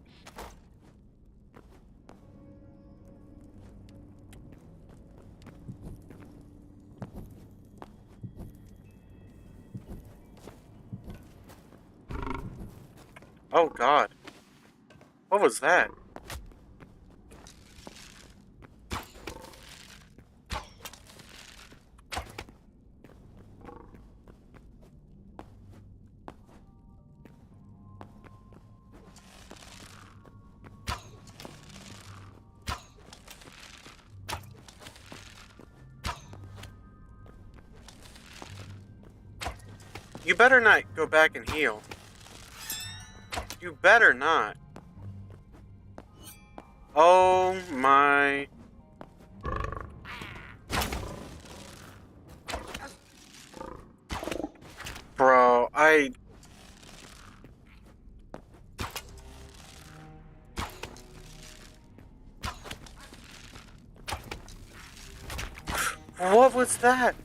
Oh, God. What was that? You better not go back and heal. You better not. Oh my... Bro, What was that?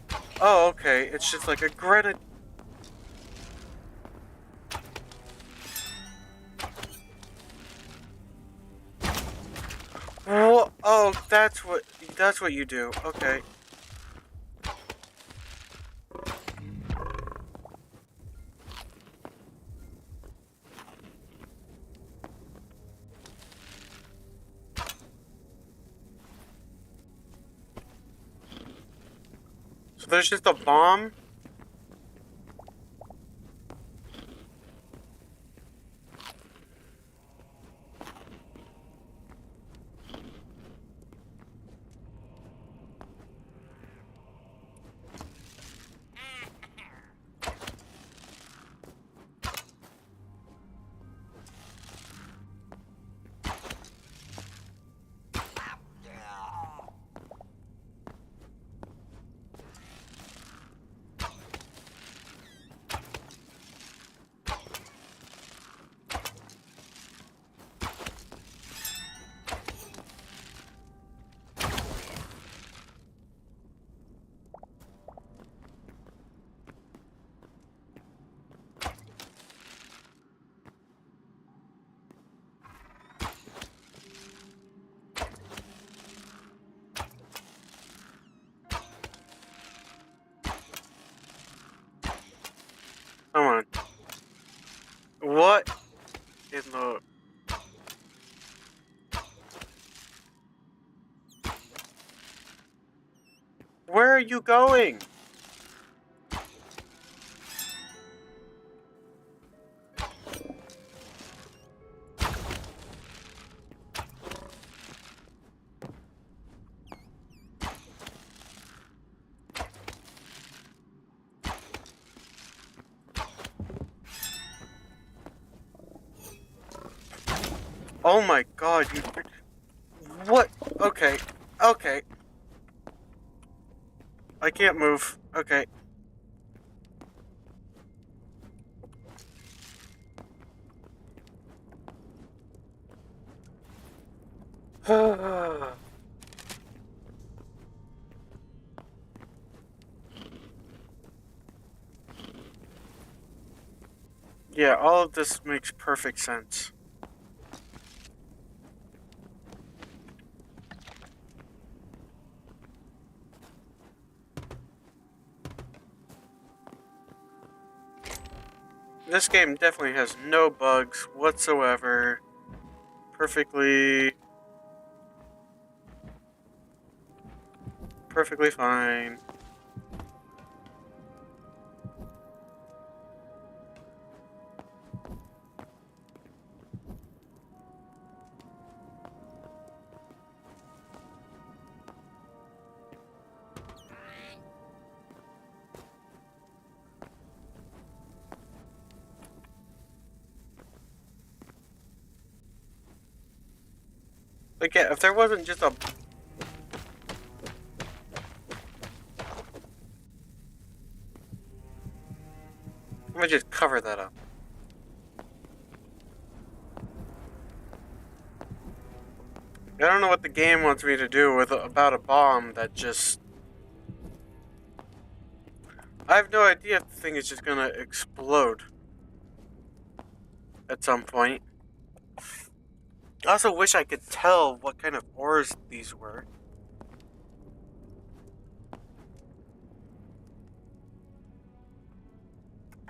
Oh, okay. It's just like a grenade. Whoa. Oh, that's what you do. Okay. So there's just a bomb. Come on. What in the... Where are you going? Oh my god, you... What? Okay. Okay. I can't move. Okay. Yeah, all of this makes perfect sense. This game definitely has no bugs whatsoever. Perfectly fine. Like, yeah, if there wasn't just a... Let me just cover that up. I don't know what the game wants me to do with about a bomb that just... I have no idea if the thing is just gonna explode at some point. I also wish I could tell what kind of ores these were.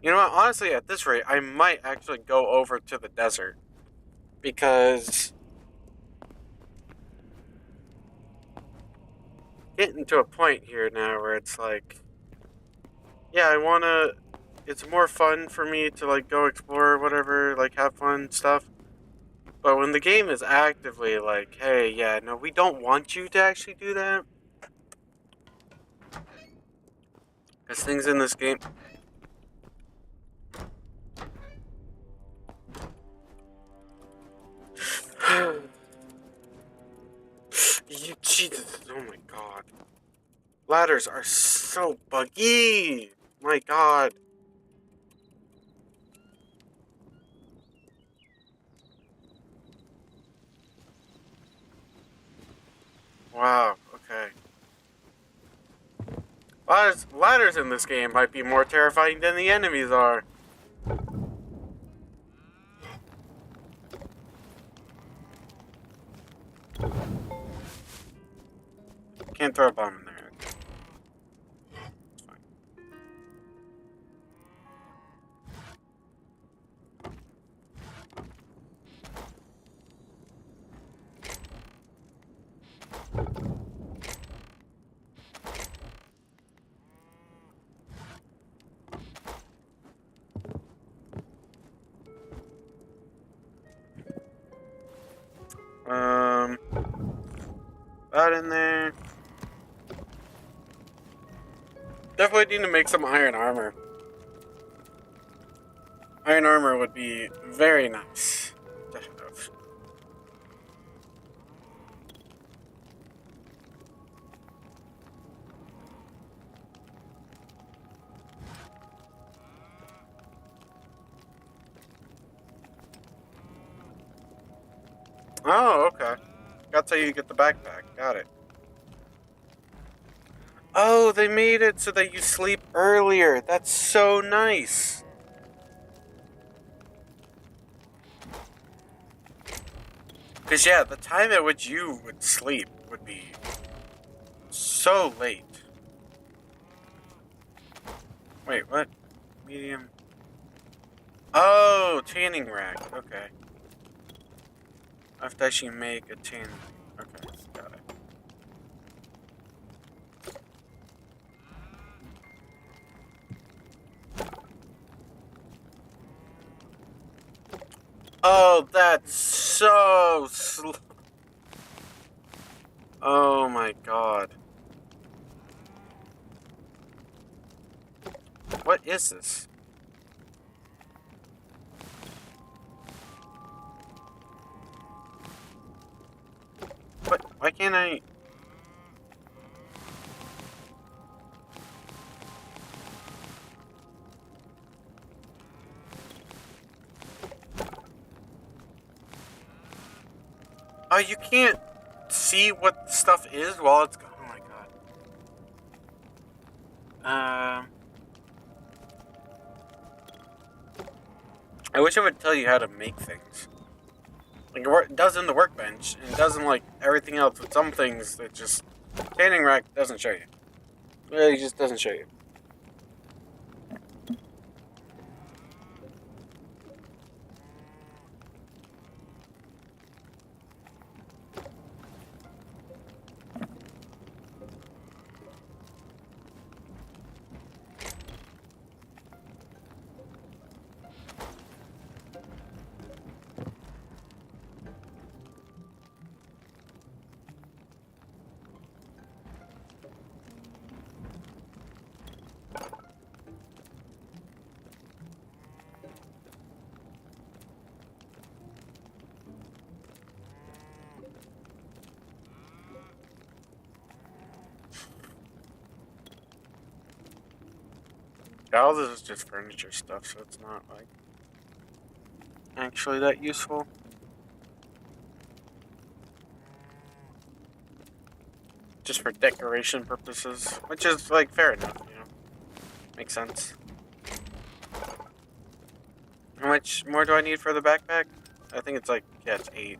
You know what? Honestly, at this rate, I might actually go over to the desert. Because... getting to a point here now where it's like... Yeah, I wanna... It's more fun for me to, like, go explore, whatever, like, have fun stuff. But when the game is actively like, hey, yeah, no, we don't want you to actually do that. Because things in this game... Jesus, oh my god. Ladders are so buggy. My god. Wow, okay. Ladders in this game might be more terrifying than the enemies are. Can't throw a bomb in there. It's fine. That in there. Definitely need to make some iron armor. Iron armor would be very nice to have. Oh, okay. That's how you get the backpack. Got it. Oh, they made it so that you sleep earlier. That's so nice. Because, yeah, the time at which you would sleep would be so late. Wait, what? Medium. Oh, tanning rack. Okay. I have to actually make a tan. Okay, got it. Oh, that's so slow. Oh my god. What is this? What? Why can't I? Oh, you can't see what stuff is while it's going. Oh my god. I wish it would tell you how to make things. Like it does in the workbench, and it does in like everything else. With some things that just tanning rack doesn't show you. It really just doesn't show you. All this is just furniture stuff, so it's not like actually that useful. Just for decoration purposes, which is like fair enough, you know. Makes sense. How much more do I need for the backpack? I think it's like, yeah, it's 8.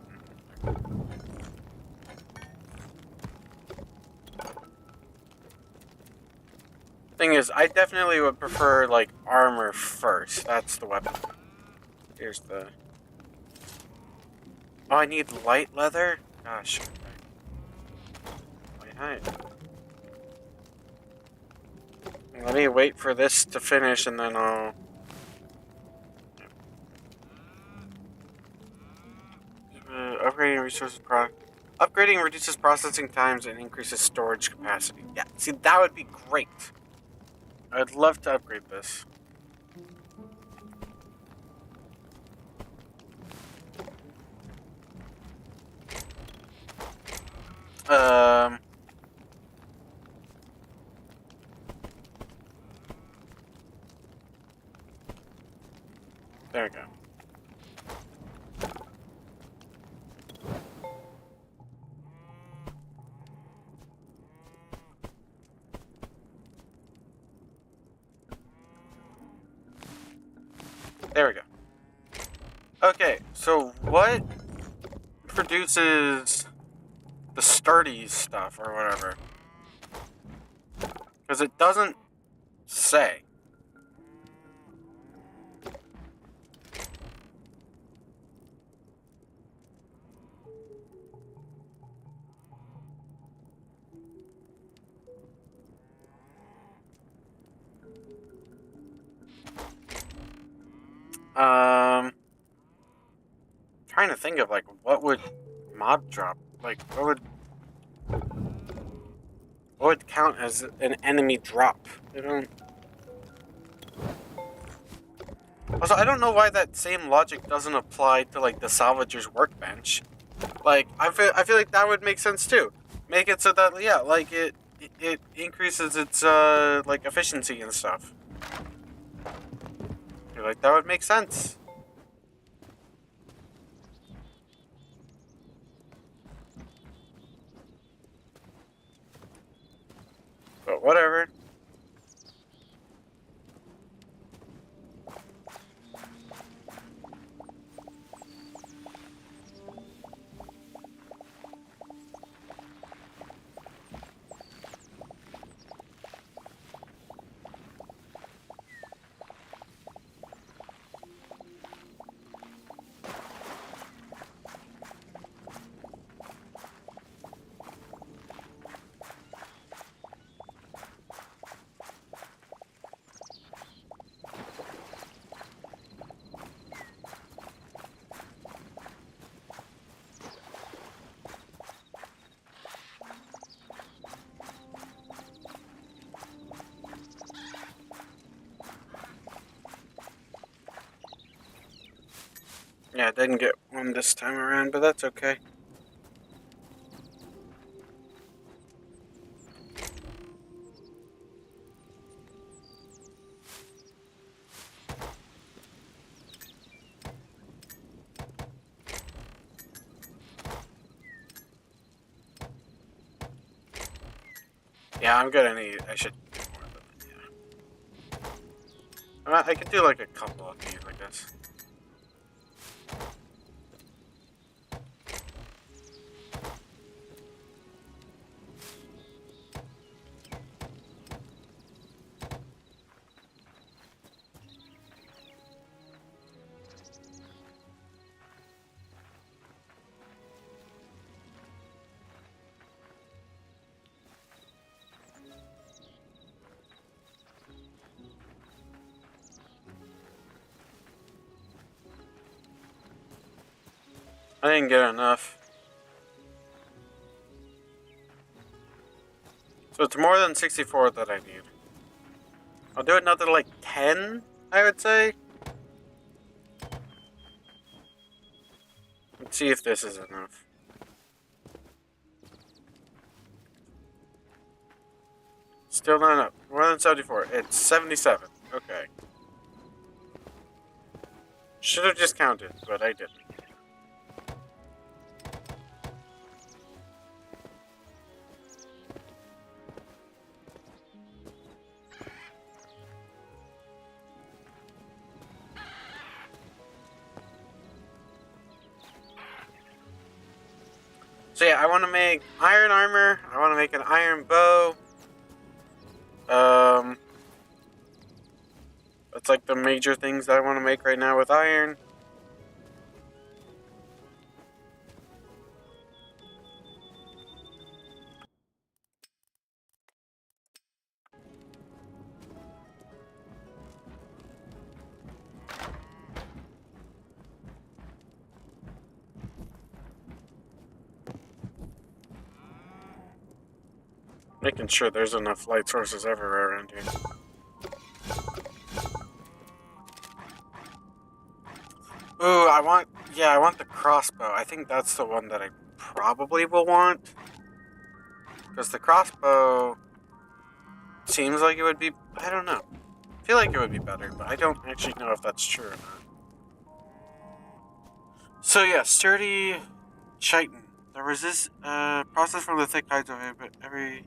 Thing is, I definitely would prefer like armor first. That's the weapon. Here's the. Oh, I need light leather? Gosh. Wait, hi. Let me wait for this to finish and then I'll. Upgrading resources Upgrading reduces processing times and increases storage capacity. Yeah, see, that would be great. I'd love to upgrade this. There we go. There we go. Okay, so what produces the sturdy stuff or whatever? Because it doesn't say. Trying to think of like what would mob drop, like what would count as an enemy drop? You know. Also, I don't know why that same logic doesn't apply to like the salvager's workbench. Like I feel like that would make sense too. Make it so that yeah, like it increases its like efficiency and stuff. You're like that would make sense. But whatever. Yeah, I didn't get one this time around, but that's okay. Yeah, I'm gonna need. I should do more of them. Yeah. I could do like a couple of these, I guess. I didn't get enough. So it's more than 64 that I need. I'll do another like 10, I would say. Let's see if this is enough. Still not enough. More than 74. It's 77. Okay. Should have just counted, but I didn't. So yeah, I want to make iron armor. I want to make an iron bow. That's like the major things that I want to make right now with iron. Making sure there's enough light sources everywhere around here. Ooh, I want the crossbow. I think that's the one that I probably will want. Because the crossbow seems like it would be, I don't know. I feel like it would be better, but I don't actually know if that's true or not. So yeah, sturdy chitin. The resist process from the thick hides of it, but every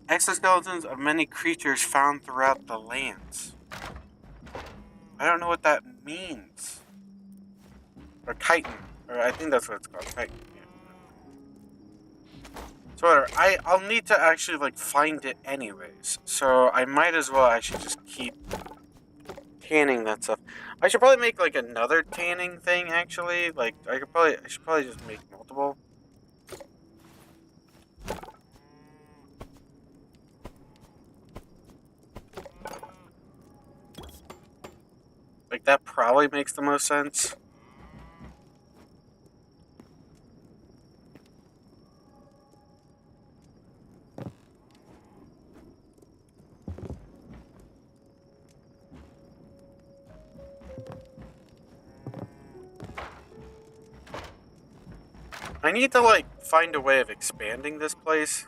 Exoskeletons of many creatures found throughout the lands. I don't know what that means. Or chitin. Or I think that's what it's called. Chitin. Yeah. So whatever. I'll need to actually like find it anyways. So I might as well actually just keep tanning that stuff. I should probably make like another tanning thing actually. Like I should probably just make multiple. Like that probably makes the most sense. I need to like find a way of expanding this place.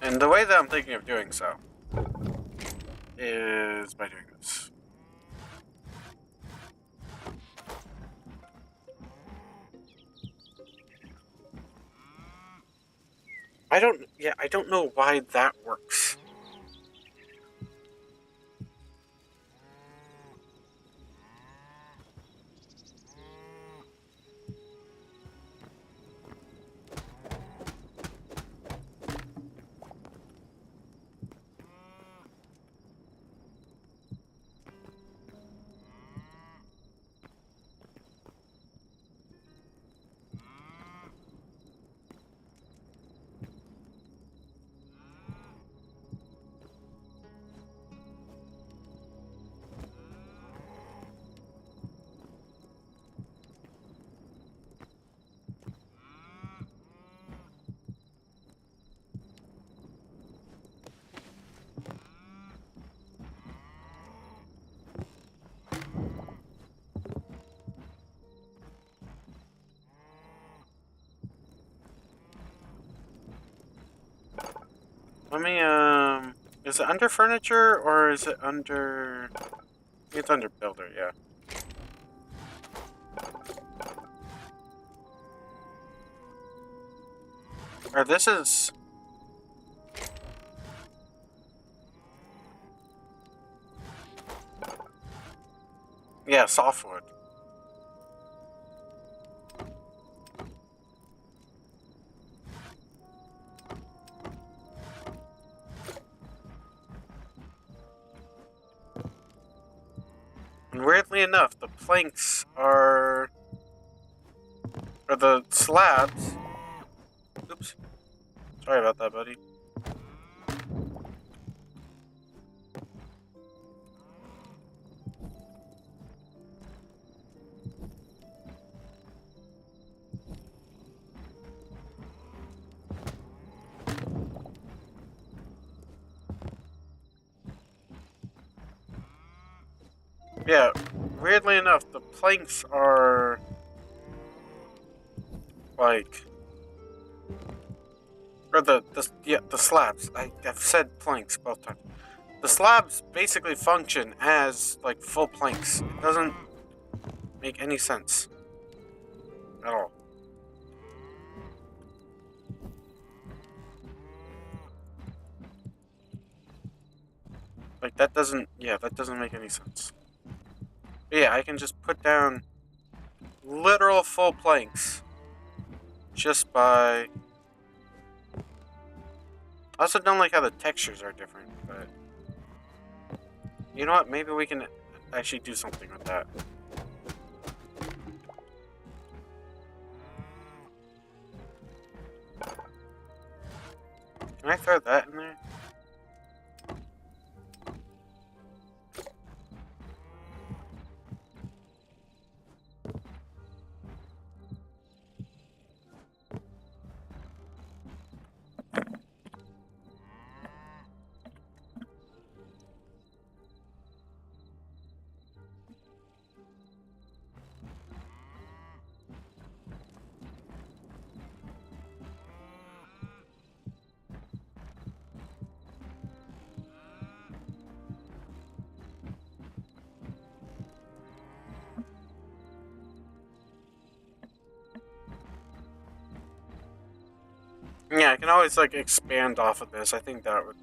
And the way that I'm thinking of doing so is by doing this. I don't know why that works. Let me, is it under furniture or is it under, I think it's under builder, yeah. Or this is, yeah, softwood. And weirdly enough, the planks are, or the slabs, oops, sorry about that, buddy. Yeah, weirdly enough, the planks are like, or the slabs. I've said planks both times. The slabs basically function as like full planks. It doesn't make any sense at all. Like that doesn't make any sense. But yeah, I can just put down literal full planks just by. I also don't like how the textures are different, but you know what? Maybe we can actually do something with that. Can I throw that in there? yeah, I can always like expand off of this. I think that would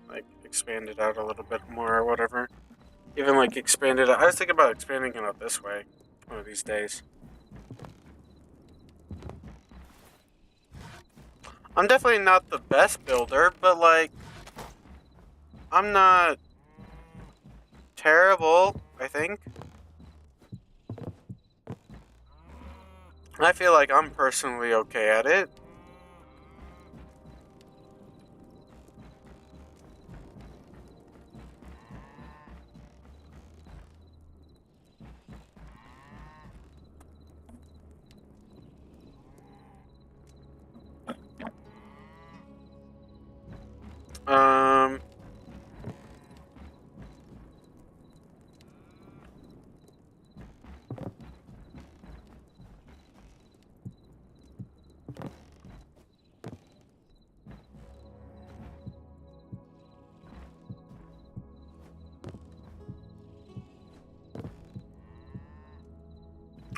like expand it out a little bit more or whatever. Even like expand it out. I was thinking about expanding it out this way one of these days. I'm definitely not the best builder, but like I'm not terrible, I think. I feel like I'm personally okay at it. Um,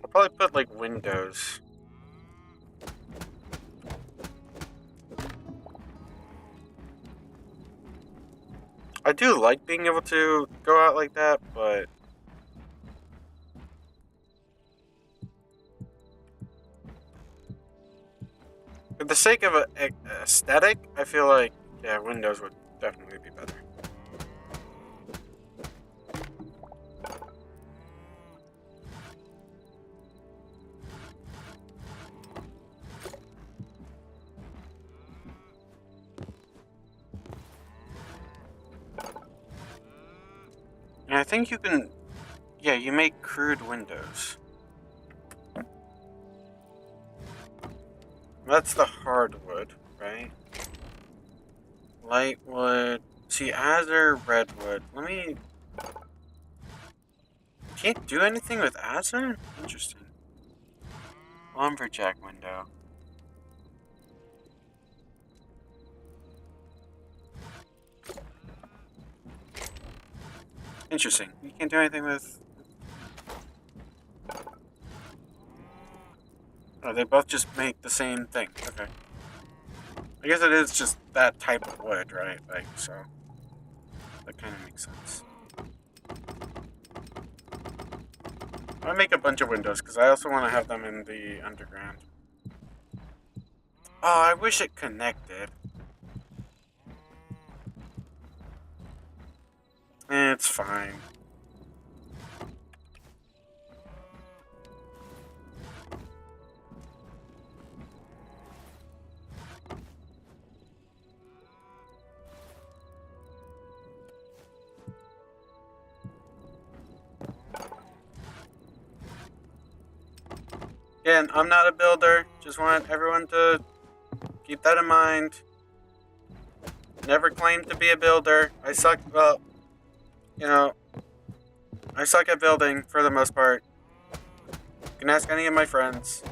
I'll probably put like windows. I do like being able to go out like that, but for the sake of a aesthetic, I feel like yeah, windows would definitely be better. And I think you can, yeah, you make crude windows. That's the hardwood, right? Lightwood. See, Azer, redwood. Let me. Can't do anything with Azer? Interesting. Lumberjack window. Interesting. You can't do anything with. Oh, they both just make the same thing. Okay. I guess it is just that type of wood, right? Like, so. That kind of makes sense. I'm gonna make a bunch of windows because I also want to have them in the underground. Oh, I wish it connected. It's fine. Again, I'm not a builder. Just want everyone to keep that in mind. Never claimed to be a builder. I suck. Well, you know, I suck at building for the most part. You can ask any of my friends.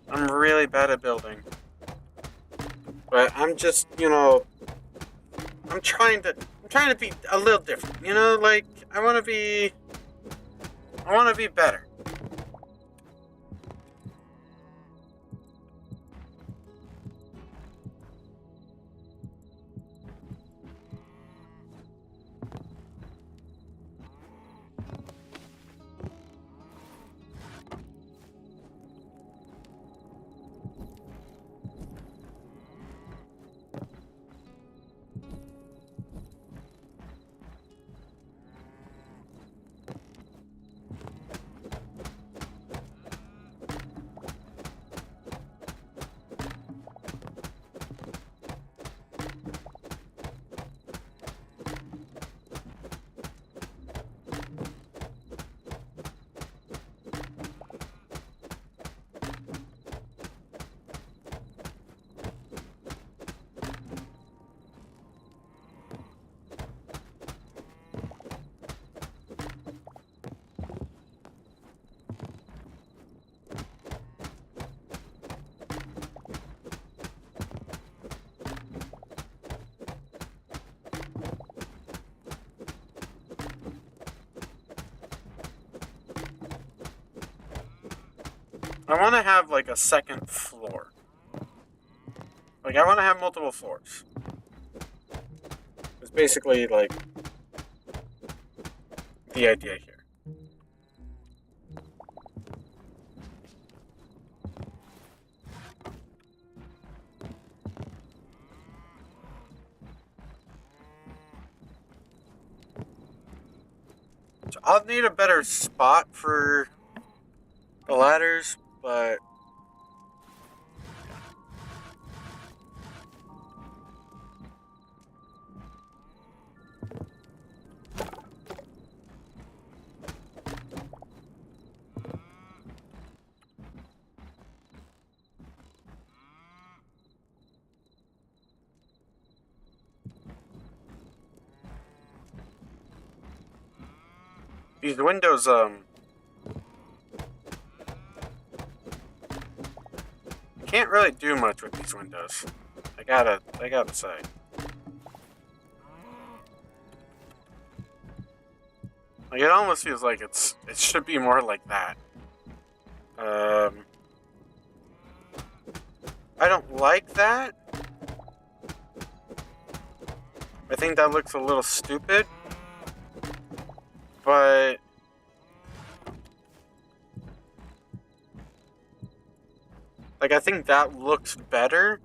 I'm really bad at building. But I'm just, I'm trying to be a little different. Like I want to be better. I want to have like a second floor. Like I want to have multiple floors. It's basically like the idea here. So I'll need a better spot for the ladders, but these windows, can't really do much with these windows. I gotta say. Like it almost feels like it should be more like that. I don't like that. I think that looks a little stupid. But like I think that looks better.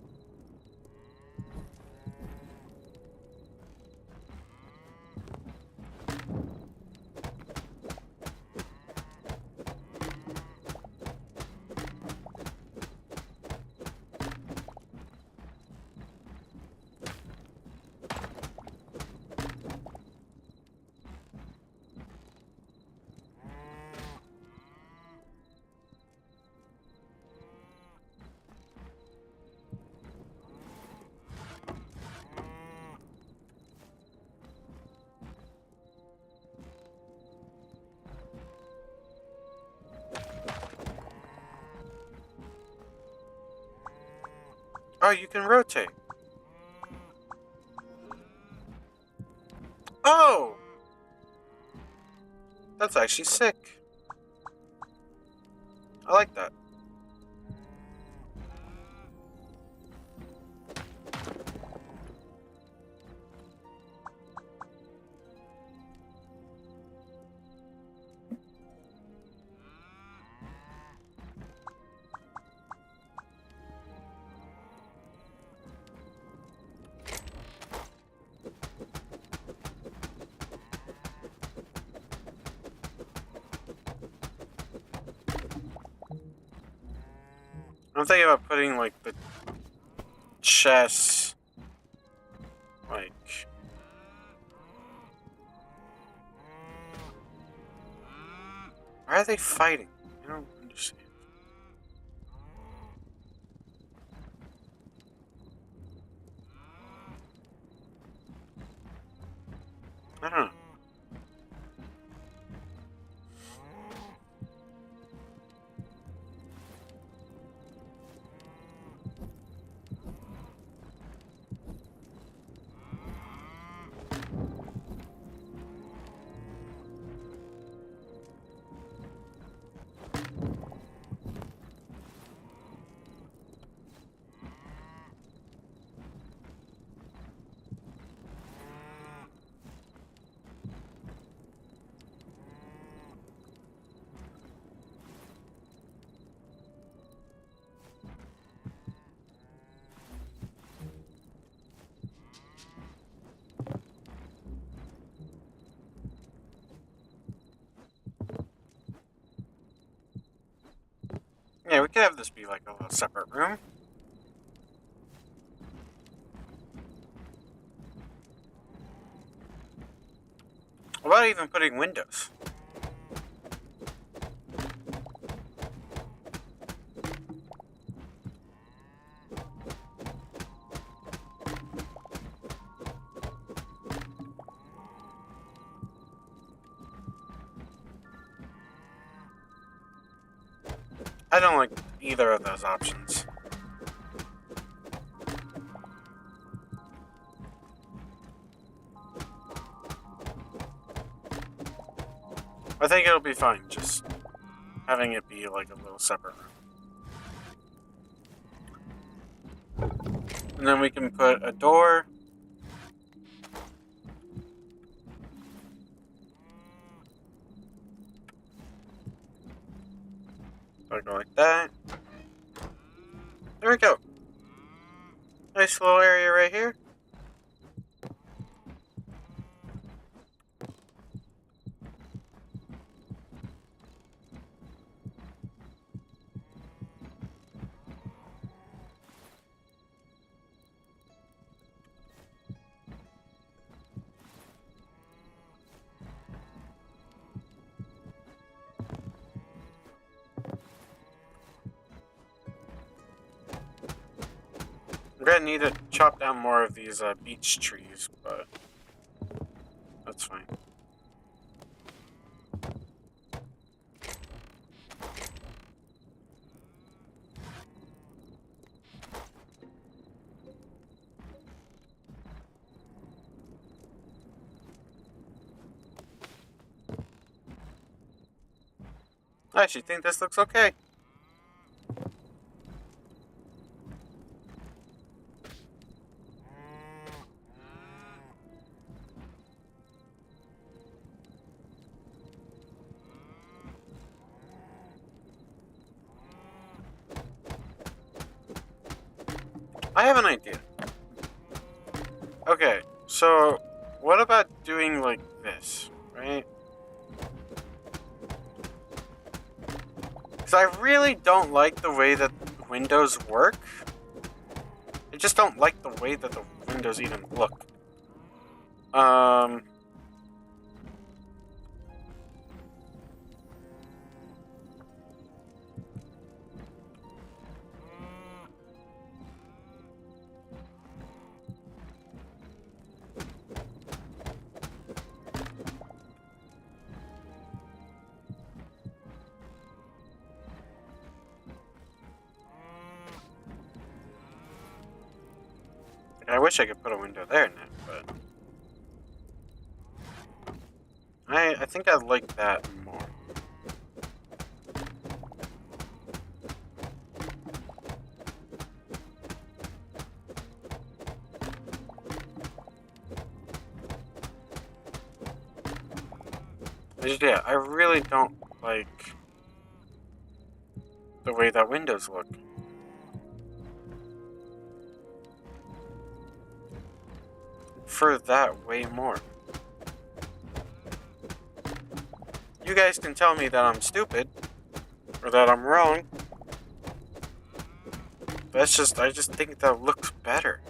Oh, you can rotate. Oh! That's actually sick. I like that. I'm thinking about putting like the chest, like why are they fighting? I don't understand. I don't know. Yeah, we could have this be like a little separate room. What about even putting windows? I don't like either of those options. I think it'll be fine, just having it be like a little separate room. And then we can put a door. So go like that. There we go. Nice little area right here. I'm gonna need to chop down more of these beech trees, but that's fine. I actually think this looks okay. I have an idea. Okay, so what about doing like this, right? Because I really don't like the way that windows work. I just don't like the way that the windows even look. I wish I could put a window there now, but I think I like that more. Yeah, I really don't like the way that windows look. For that way more. You guys can tell me that I'm stupid or that I'm wrong. That's just, I just think that looks better.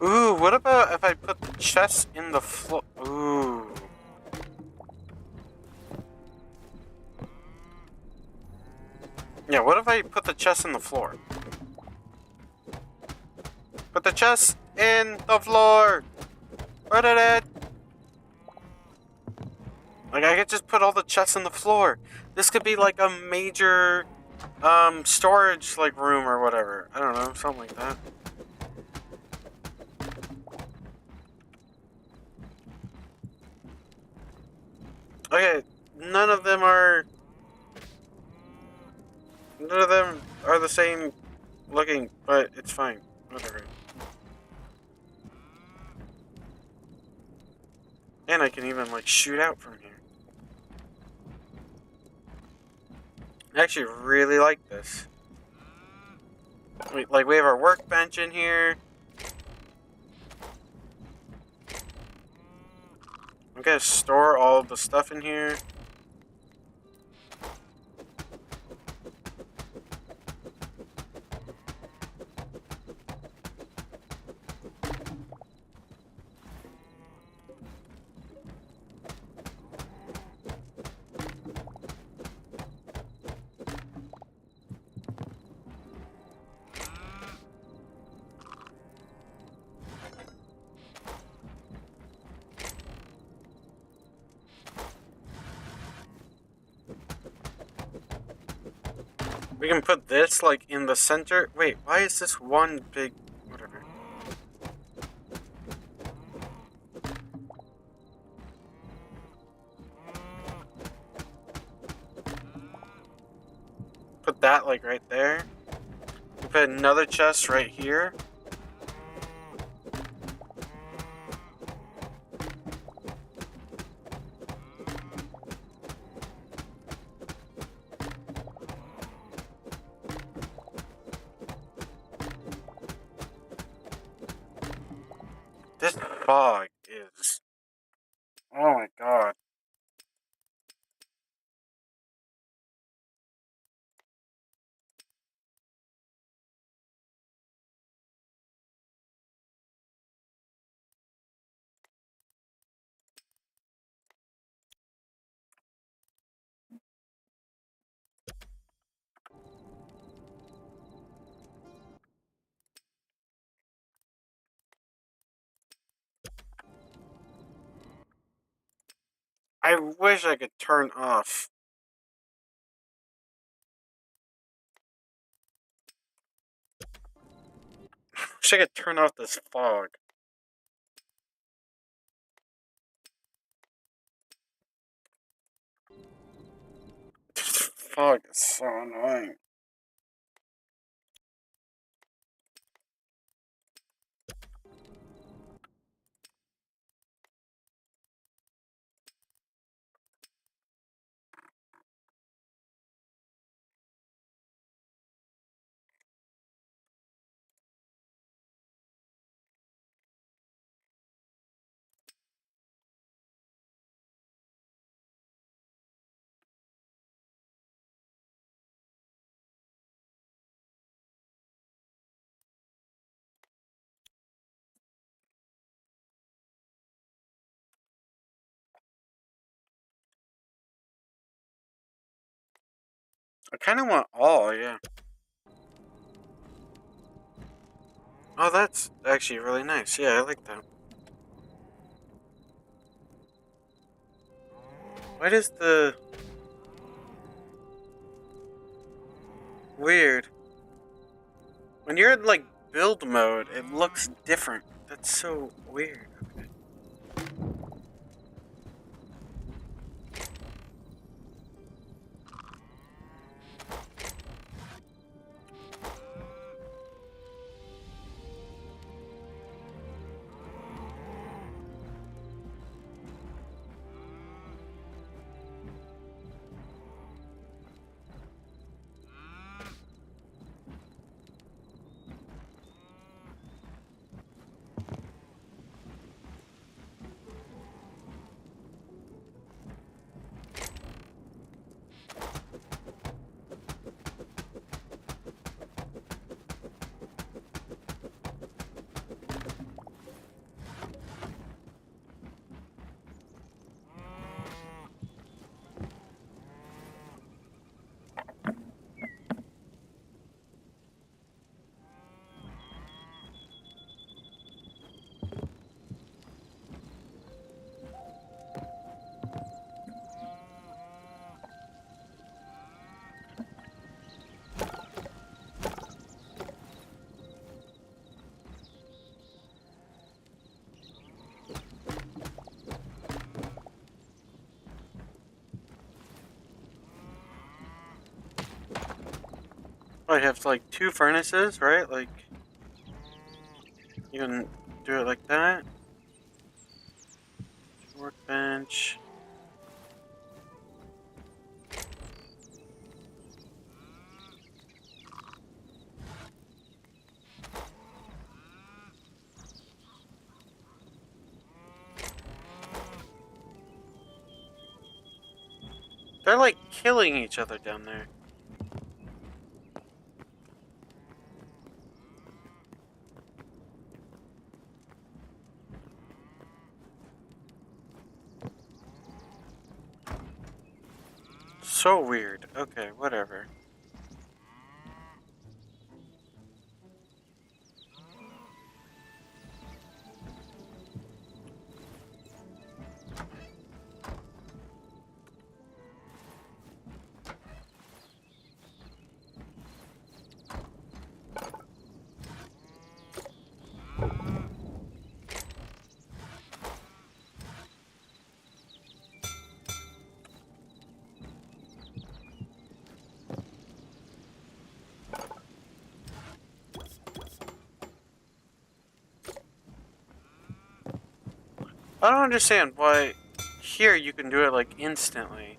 Ooh, what about if I put the chest in the floor? Ooh. Yeah, what if I put the chest in the floor? Put the chest in the floor! Put it in! Like, I could just put all the chests in the floor. This could be like a major, storage, like, room or whatever. I don't know, something like that. Okay, none of them are the same looking, but it's fine. Whatever. And I can even, like, shoot out from here. I actually really like this. We have our workbench in here. I'm gonna store all the stuff in here. We can put this, like, in the center. Wait, why is this one big... Whatever. Put that, like, right there. We put another chest right here. This fog is... Oh my god. I wish I could turn off. Wish I could turn off this fog. This fog is so annoying. I kind of want all, yeah. Oh, that's actually really nice. Yeah, I like that. Why does the... Weird. When you're in, like, build mode, it looks different. That's so weird. Okay. Oh, I have, like, 2 furnaces, right? Like, you can do it like that. Workbench. They're, like, killing each other down there. So weird. Okay, whatever. I don't understand why here you can do it like instantly.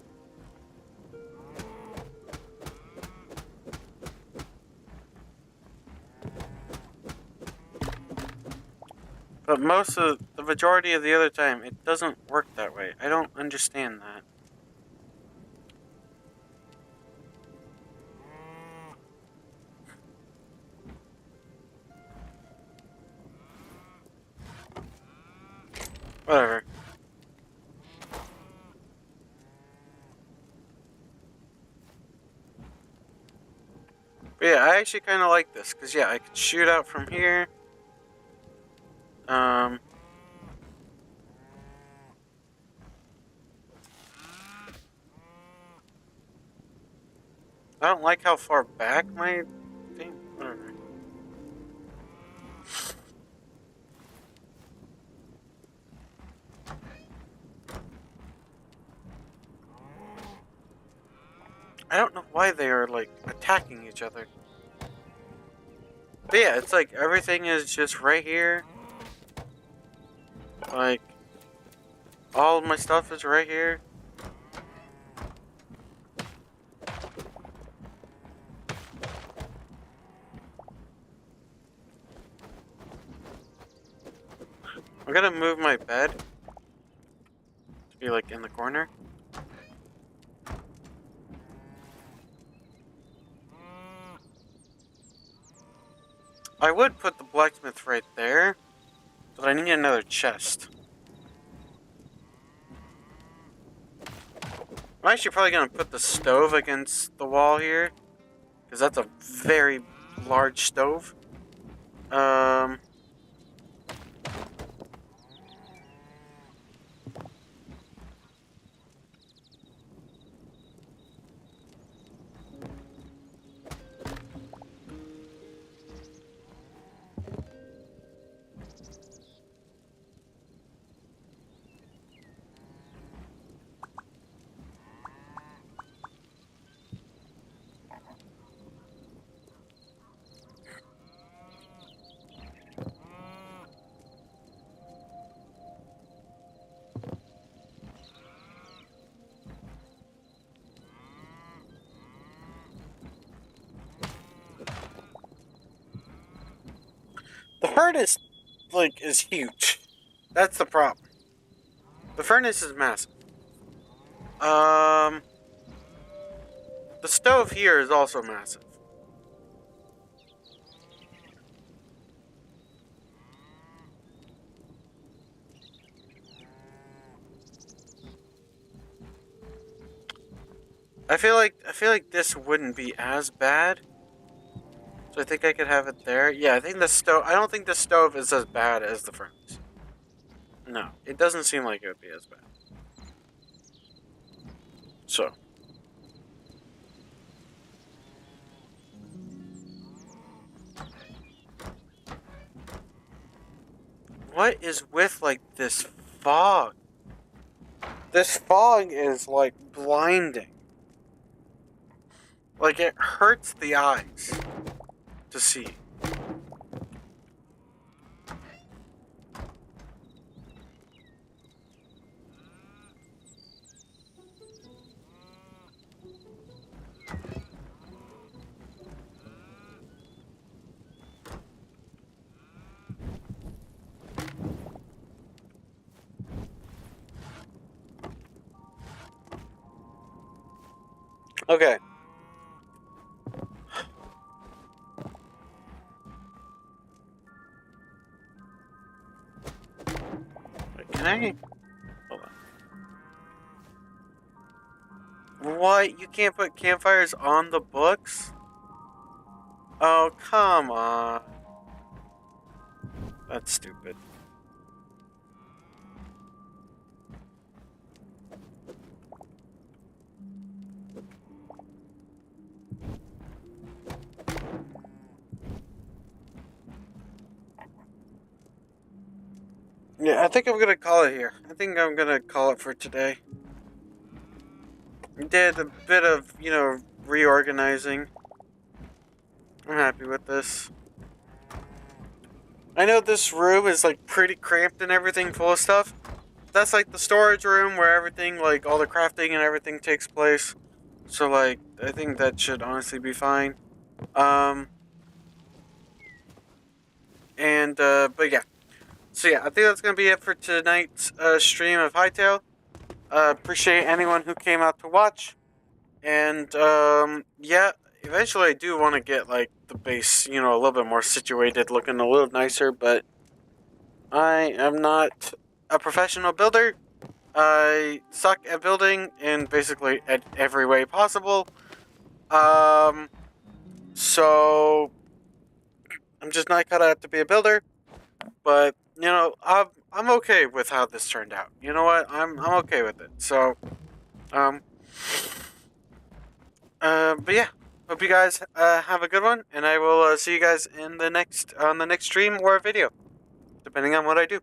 But the majority of the other time, it doesn't work that way. I don't understand that. Whatever. But yeah, I actually kind of like this. Because, yeah, I could shoot out from here. I don't like how far back my thing... Whatever. I don't know why they are, like, attacking each other. But yeah, it's like everything is just right here. Like, all of my stuff is right here. I'm gonna move my bed to be, like, in the corner. I would put the blacksmith right there, but I need another chest. I'm actually probably going to put the stove against the wall here, because that's a very large stove. The furnace, like, is huge. That's the problem. The furnace is massive. The stove here is also massive. I feel like this wouldn't be as bad. So I think I could have it there. Yeah, I think the stove... I don't think the stove is as bad as the furnace. No, it doesn't seem like it would be as bad. So. What is with, like, this fog? This fog is, like, blinding. Like, it hurts the eyes to see. Okay. Wait, can I... Hold on. What? You can't put campfires on the books? Oh, come on. That's stupid. Yeah, I think I'm gonna call it here. I think I'm gonna call it for today. We did a bit of, you know, reorganizing. I'm happy with this. I know this room is, like, pretty cramped and everything, full of stuff. that's like the storage room where everything, like all the crafting and everything takes place. So like I think that should honestly be fine. Um and but yeah. So yeah, I think that's gonna be it for tonight's stream of Hytale. Appreciate anyone who came out to watch. And yeah, eventually I do want to get like the base, a little bit more situated, looking a little nicer, but I am not a professional builder. I suck at building in basically every way possible. Um, so I'm just not cut out to be a builder. But I'm okay with how this turned out. You know what? I'm okay with it. So um, but yeah. Hope you guys have a good one, and I will see you guys in the next on the next stream or video, depending on what I do.